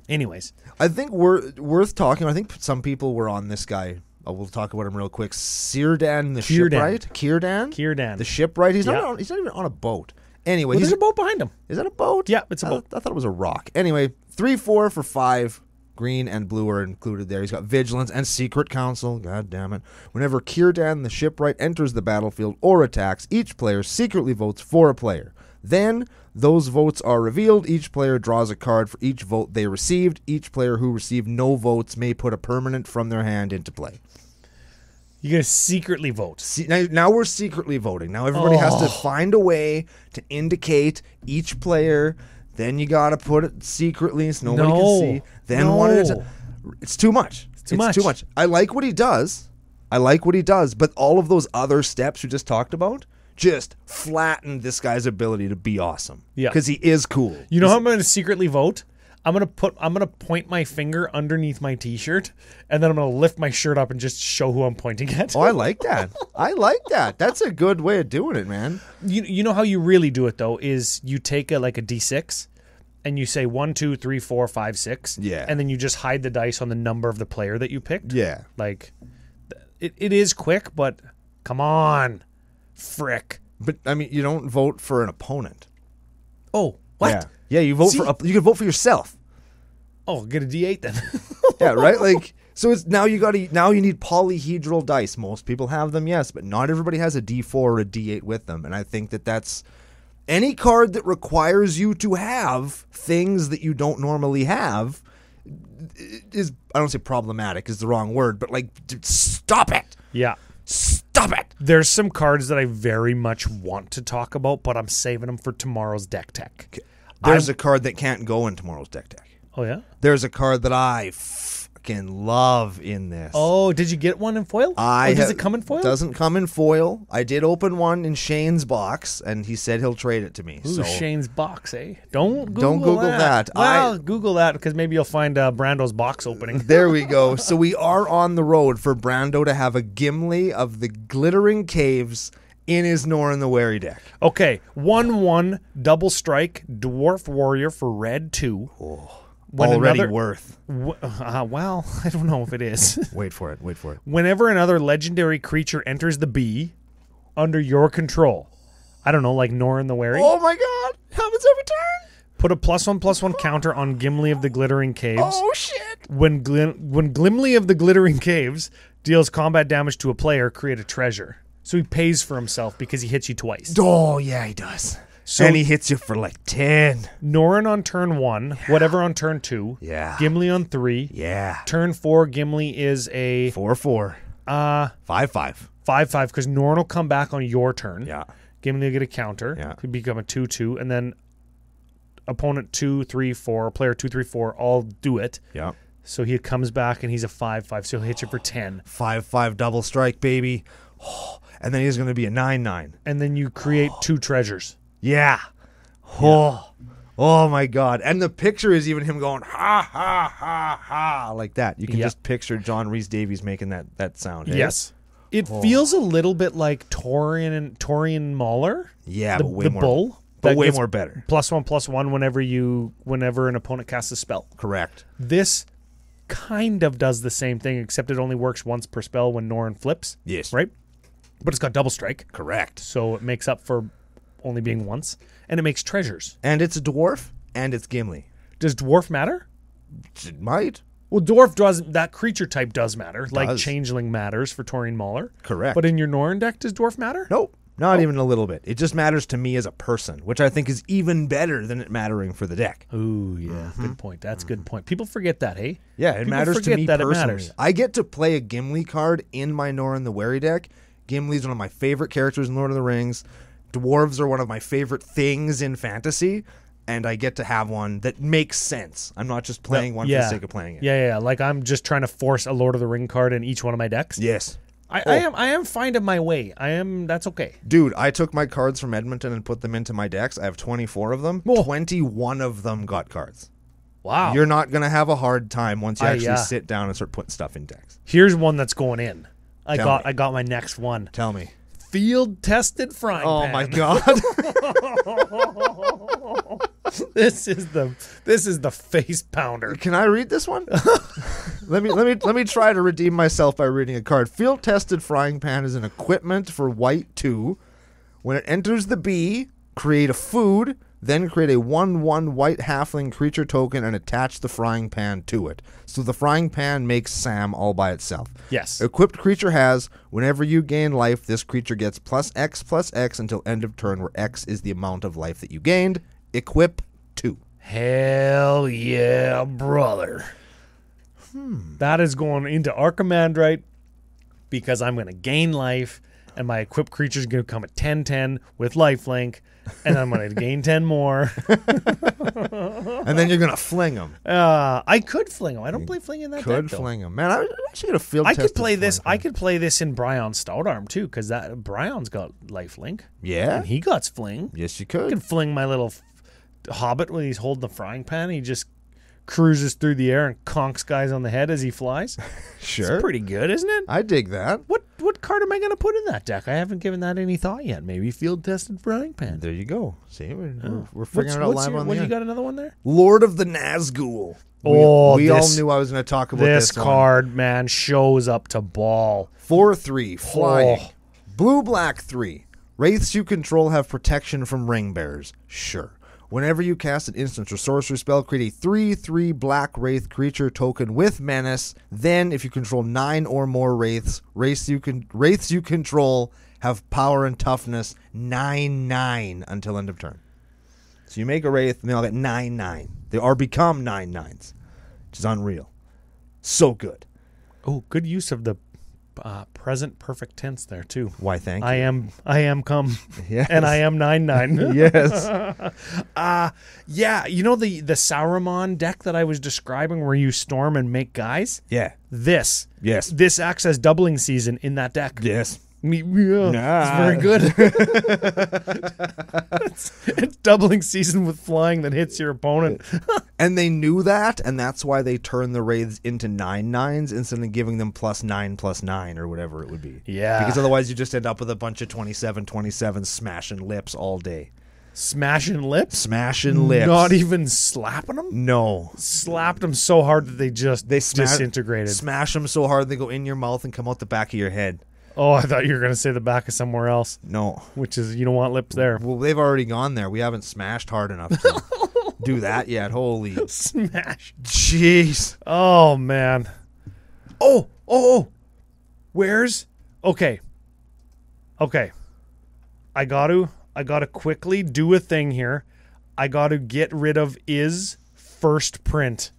anyways. I think worth talking. I think some people were on this guy. We'll talk about him real quick. Círdan the shipwright. Círdan. The shipwright. He's not even on a boat. Anyway, there's a boat behind him. Is that a boat? Yeah, it's a boat. I thought it was a rock. Anyway, 3/4 for 5. Green and blue are included there. He's got Vigilance and Secret Council. God damn it. Whenever Círdan the Shipwright enters the battlefield or attacks, each player secretly votes for a player. Then, those votes are revealed. Each player draws a card for each vote they received. Each player who received no votes may put a permanent from their hand into play. You gotta secretly vote. Now we're secretly voting. Now everybody has to find a way to indicate each player. Then you gotta put it secretly so nobody can see. Then one at a time. It's too much. It's too much. I like what he does. But all of those other steps we just talked about just flattened this guy's ability to be awesome. Yeah, because he is cool. You know how I'm gonna secretly vote? I'm gonna point my finger underneath my t-shirt, and then I'm gonna lift my shirt up and just show who I'm pointing at. Oh, I like that. That's a good way of doing it, man. You know how you really do it though is you take a D6, and you say 1, 2, 3, 4, 5, 6. Yeah. And then you just hide the dice on the number of the player that you picked. Yeah. Like, it is quick, but come on, frick. But I mean, you don't vote for an opponent. Oh, what? Yeah, you vote you can vote for yourself. Oh, get a D8 then. Yeah, right? Like, so it's now you need polyhedral dice. Most people have them, yes, but not everybody has a D4 or a D8 with them. And I think that's any card that requires you to have things that you don't normally have is, I don't say problematic is the wrong word, but like, stop it. Yeah. Stop it. There's some cards that I very much want to talk about, but I'm saving them for tomorrow's deck tech. Okay. There's a card that can't go in tomorrow's deck tech. Oh, yeah? There's a card that I fucking love in this. Oh, did you get one in foil? Does it come in foil? Doesn't come in foil. I did open one in Shane's box, and he said he'll trade it to me. Ooh, Shane's box, eh? Don't Google that. Well, Google that because maybe you'll find Brando's box opening. There we go. So we are on the road for Brando to have a Gimli of the Glittering Caves in his Norn the Wary deck. Okay, 1/1 double strike dwarf warrior for red 2. Oh, already worth. Well, I don't know if it is. Wait for it. Whenever another legendary creature enters the B under your control, I don't know, like Norn the Wary. Oh my God! Happens every turn. Put a +1/+1 counter on Gimli of the Glittering Caves. Oh shit! When Gimli of the Glittering Caves deals combat damage to a player, create a treasure. So he pays for himself because he hits you twice. Oh, yeah, he does. So and he hits you for like 10. Norn on turn 1, whatever on turn 2. Yeah. Gimli on 3. Yeah. Turn 4, Gimli is a 4/4. 5/5. 5/5 because Norn will come back on your turn. Yeah. Gimli will get a counter. Yeah. Could become a 2/2, and then opponent 2, 3, 4, player 2, 3, 4 all do it. Yeah. So he comes back and he's a 5/5, so he'll hit you for 10. 5/5 double strike, baby. And then he's going to be a 9/9. And then you create 2 treasures. Yeah. Oh my God. And the picture is even him going, ha, ha, ha, ha, like that. You can just picture John Rhys-Davies making that sound. Eh? Yes. It feels a little bit like Torian Mauler. Yeah, the way more. Bull. But way more better. +1/+1 whenever an opponent casts a spell. Correct. This kind of does the same thing, except it only works once per spell when Norn flips. Yes. Right? But it's got double strike. Correct. So it makes up for only being once. And it makes treasures. And it's a dwarf, and it's Gimli. Does dwarf matter? It might. Well, dwarf does, that creature type does matter. Like changeling matters for Torian Mauler. Correct. But in your Norn deck, does dwarf matter? Nope. Not even a little bit. It just matters to me as a person, which I think is even better than it mattering for the deck. Ooh, yeah. Good point. That's a good point. People forget that, hey? Yeah, it matters to me personally. I get to play a Gimli card in my Norn the Wary deck. Gimli's one of my favorite characters in Lord of the Rings. Dwarves are one of my favorite things in fantasy, and I get to have one that makes sense. I'm not just playing one for the sake of playing it. Yeah. Like I'm just trying to force a Lord of the Ring card in each one of my decks. Yes. I am finding my way. That's okay. Dude, I took my cards from Edmonton and put them into my decks. I have 24 of them. 21 of them got cards. Wow. You're not going to have a hard time once you actually sit down and start putting stuff in decks. Here's one that's going in. I got my next one. Tell me. Field tested frying pan. Oh my God. This is the face pounder. Can I read this one? Let me try to redeem myself by reading a card. Field tested frying pan is an equipment for white 2. When it enters the B, create a food, Then create a 1/1 white halfling creature token and attach the frying pan to it. So the frying pan makes Sam all by itself. Yes. Equipped creature has, whenever you gain life, this creature gets +X until end of turn, where X is the amount of life that you gained. Equip 2. Hell yeah, brother. That is going into our command, right? Because I'm going to gain life, and my equipped creature is going to come at 10/10 with lifelink, and I'm going to gain 10 more. And then you're going to fling them. I could fling them. I don't play fling in that deck, Could though. fling them. Man, I actually got a field I test could play of this. fling I could play this in Brion's Stout Arm too, because that Brion's got lifelink. Yeah? And he got fling. Yes, you I could. can fling my little hobbit when he's holding the frying pan. He just cruises through the air and conks guys on the head as he flies. Sure. It's pretty good, isn't it? I dig that. What card am I going to put in that deck? I haven't given that any thought yet. Maybe field tested frying pan. There you go. See, we're figuring it out live on the You air. got another one there? Lord of the Nazghoul. We all this- knew I was going to talk about This this one. card, man, shows up to ball. 4/3 flying. Oh. Blue-black 3. Wraiths you control have protection from ring bearers. Sure. Whenever you cast an instant or sorcery spell, create a 3/3 black wraith creature token with menace. Then, if you control 9 or more wraiths you control have power and toughness 9/9 until end of turn. So you make a wraith, and they all get 9/9. They are become 9/9s, which is unreal. So good. Oh, good use of the present perfect tense there too. Why? Thank you. I am come, Yes. and I am 9/9. Yes. Yeah, you know the Saruman deck that I was describing, where you storm and make guys. Yeah. This Yes. acts as doubling season in that deck. Yes. It's very good. it's doubling season with flying that hits your opponent. And they knew that, and that's why they turned the wraiths into 9/9s instead of giving them +9/9 or whatever it would be. Yeah. Because otherwise you just end up with a bunch of 27 smashing lips all day. Smashing lips? Smashing lips. Not even slapping them? No. Slapped them so hard that they disintegrated. Smash them so hard they go in your mouth and come out the back of your head. Oh, I thought you were going to say the back of somewhere else. No. Which is, you don't want lips there. Well, they've already gone there. We haven't smashed hard enough to do that yet. Holy. Smash. Jeez. Oh, man. Oh. Where's... Okay. I got to quickly do a thing here. I got to get rid of is first print.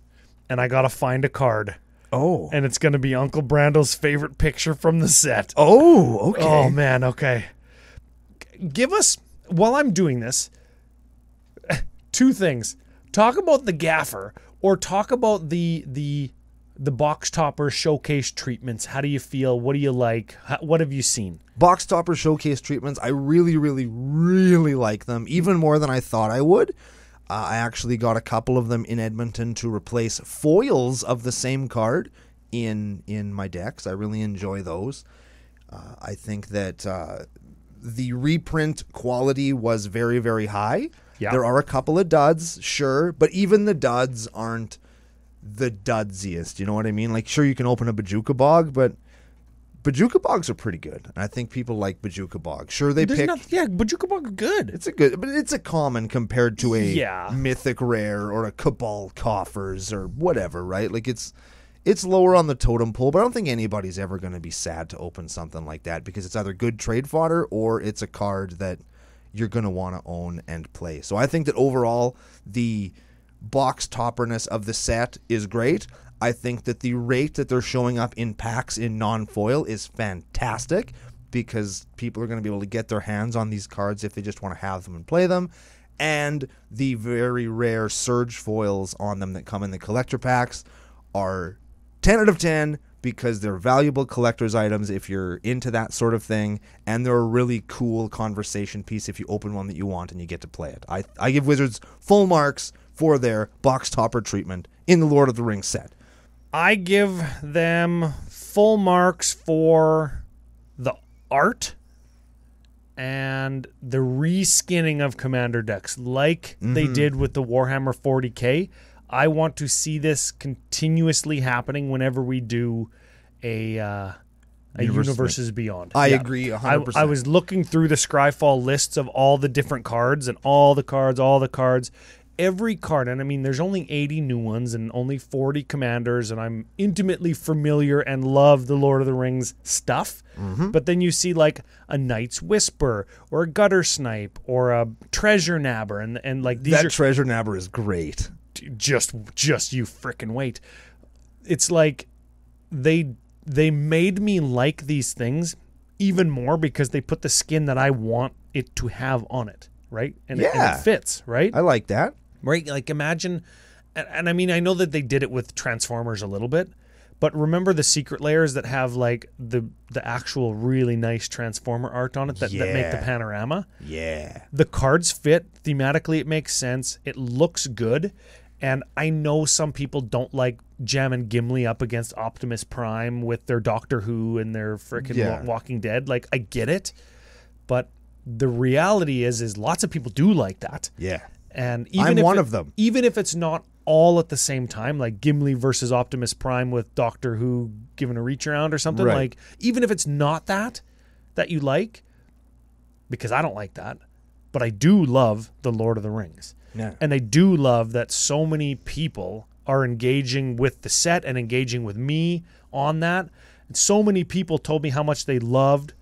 And I got to find a card. Oh. And it's going to be Uncle Brando's favorite picture from the set. Oh, okay. Oh, man, okay. Give us, while I'm doing this, two things. Talk about the gaffer, or talk about the box topper showcase treatments. How do you feel? What do you like? What have you seen? Box topper showcase treatments, I really, really, really like them, even more than I thought I would. I actually got a couple of them in Edmonton to replace foils of the same card in my decks. I really enjoy those. I think that the reprint quality was very, very high. Yeah. There are a couple of duds, sure, but even the duds aren't the dudsiest. You know what I mean? Like, sure, you can open a Bajuka Bog, but Bajuka Bogs are pretty good. I think people like Bajuka Bog. Sure, they pick... Bajuka Bog is good. But it's a common compared to a mythic rare or a Cabal Coffers or whatever, right? Like, it's lower on the totem pole, but I don't think anybody's ever going to be sad to open something like that, because it's either good trade fodder or it's a card that you're going to want to own and play. So I think that overall, the box topperness of the set is great. I think that the rate that they're showing up in packs in non-foil is fantastic, because people are going to be able to get their hands on these cards if they just want to have them and play them. And the very rare surge foils on them that come in the collector packs are 10 out of 10, because they're valuable collector's items if you're into that sort of thing, and they're a really cool conversation piece if you open one that you want and you get to play it. I give Wizards full marks for their box topper treatment in the Lord of the Rings set. I give them full marks for the art and the reskinning of Commander decks, like they did with the Warhammer 40K. I want to see this continuously happening whenever we do a a Universes Beyond. I agree 100%. I was looking through the Scryfall lists of all the different cards and all the cards. Every card, and I mean, there's only 80 new ones and only 40 commanders, and I'm intimately familiar and love the Lord of the Rings stuff. But then you see like a Knight's Whisper or a Gutter Snipe or a Treasure Nabber, and like these Treasure Nabber is great. Just you frickin' wait. It's like they made me like these things even more because they put the skin that I want it to have on it, right? And it fits, right? I like that. Right? Like imagine, and I mean, I know that they did it with Transformers a little bit, but remember the secret layers that have like the actual really nice Transformer art on it that make the panorama? Yeah. The cards fit. Thematically, it makes sense. It looks good. And I know some people don't like jamming Gimli up against Optimus Prime with their Doctor Who and their freaking Walking Dead. Like, I get it. But the reality is lots of people do like that. Yeah. And even I'm one of them. Even if it's not all at the same time, like Gimli versus Optimus Prime with Doctor Who giving a reach around or something, like even if it's not that you like, because I don't like that, but I do love the Lord of the Rings. Yeah. And I do love that so many people are engaging with the set and engaging with me on that. And so many people told me how much they loved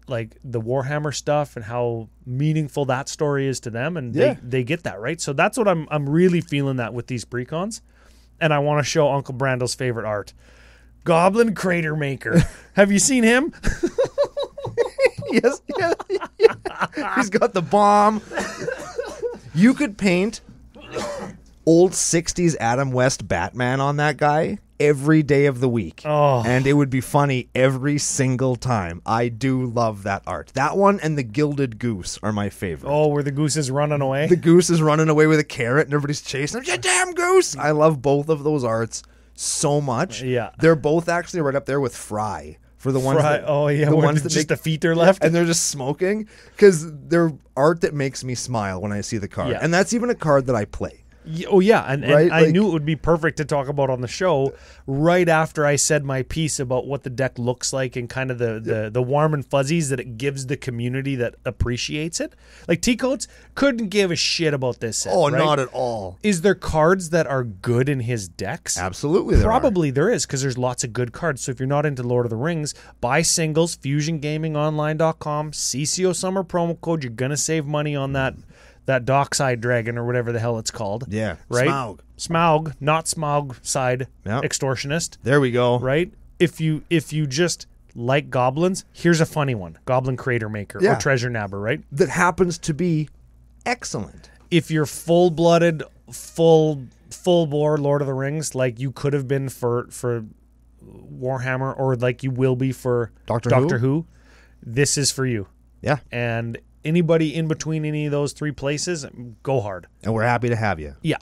like the Warhammer stuff and how meaningful that story is to them, and they get that, right? So that's what I'm really feeling that with these precons. And I want to show Uncle Brando's favorite art, Goblin Crater Maker. Have you seen him? Yes. He's got the bomb. You could paint old 60s Adam West Batman on that guy every day of the week. Oh. And it would be funny every single time. I do love that art. That one and the Gilded Goose are my favorite. Oh, where the goose is running away? The goose is running away with a carrot and everybody's chasing him. You damn goose! I love both of those arts so much. Yeah. They're both actually right up there with Fry. For the ones that, the ones that just the feet are left. And they're just smoking. Because they're art that makes me smile when I see the card. Yeah. And that's even a card that I play. Oh, yeah. And Right? I knew it would be perfect to talk about on the show right after I said my piece about what the deck looks like and kind of the warm and fuzzies that it gives the community that appreciates it. Like T-Coats couldn't give a shit about this set. Oh, right? not at all. Is there cards that are good in his decks? Absolutely there Probably there is, because there's lots of good cards. So if you're not into Lord of the Rings, buy singles, FusionGamingOnline.com, CCO Summer promo code. You're going to save money on that Dockside Dragon or whatever the hell it's called. Yeah. Right? Smaug, not Smog side extortionist. There we go. Right? If you just like goblins, here's a funny one. Goblin Crater Maker or Treasure Nabber, right? That happens to be excellent. If you're full-blooded, full-bore Lord of the Rings, like you could have been for Warhammer or like you will be for Doctor Who, this is for you. Yeah. And anybody in between any of those three places, go hard. And we're happy to have you. Yeah.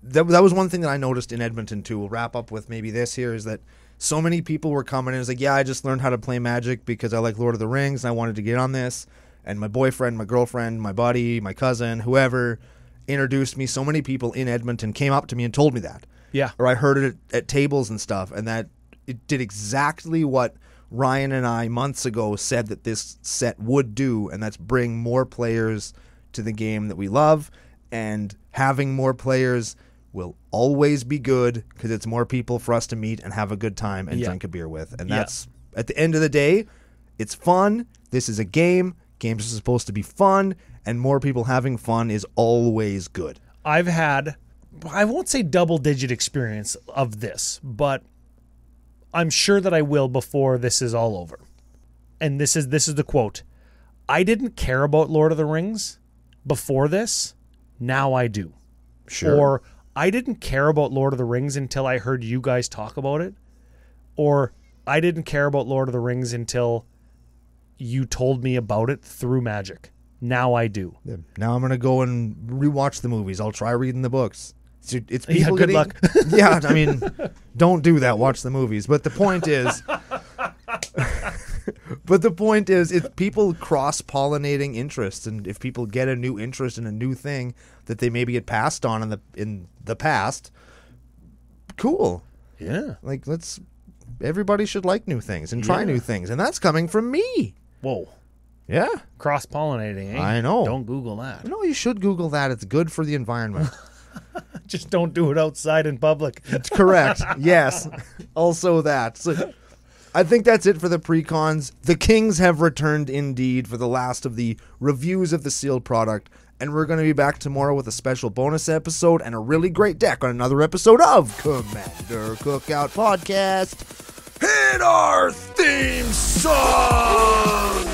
That was one thing that I noticed in Edmonton, too. We'll wrap up with maybe this here, is that so many people were coming in. It's like, yeah, I just learned how to play Magic because I like Lord of the Rings and I wanted to get on this. And my boyfriend, my girlfriend, my buddy, my cousin, whoever introduced me. So many people in Edmonton came up to me and told me that. Yeah. Or I heard it at tables and stuff. And that it did exactly what Ryan and I months ago said that this set would do, and that's bring more players to the game that we love. And having more players will always be good because it's more people for us to meet and have a good time and drink a beer with. And that's, at the end of the day, it's fun. This is a game. Games are supposed to be fun, and more people having fun is always good. I've had, I won't say double-digit experience of this, but I'm sure that I will before this is all over. And this is the quote. I didn't care about Lord of the Rings before this. Now I do. Sure. Or I didn't care about Lord of the Rings until I heard you guys talk about it. Or I didn't care about Lord of the Rings until you told me about it through Magic. Now I do. Yeah. Now I'm going to go and rewatch the movies. I'll try reading the books. It's people good luck. Yeah, I mean, don't do that. Watch the movies. But the point is, it's people cross-pollinating interests, and if people get a new interest in a new thing that they maybe get passed on in the past, cool. Yeah. Like, let's everybody should like new things and try new things. And that's coming from me. Whoa. Yeah. Cross-pollinating, eh? I know. Don't Google that. No, you should Google that. It's good for the environment. Just don't do it outside in public. Correct. Yes. Also that. So, I think that's it for the precons. The Kings have returned indeed for the last of the reviews of the sealed product. And we're going to be back tomorrow with a special bonus episode and a really great deck on another episode of Commander Cookout Podcast. Hit our theme song!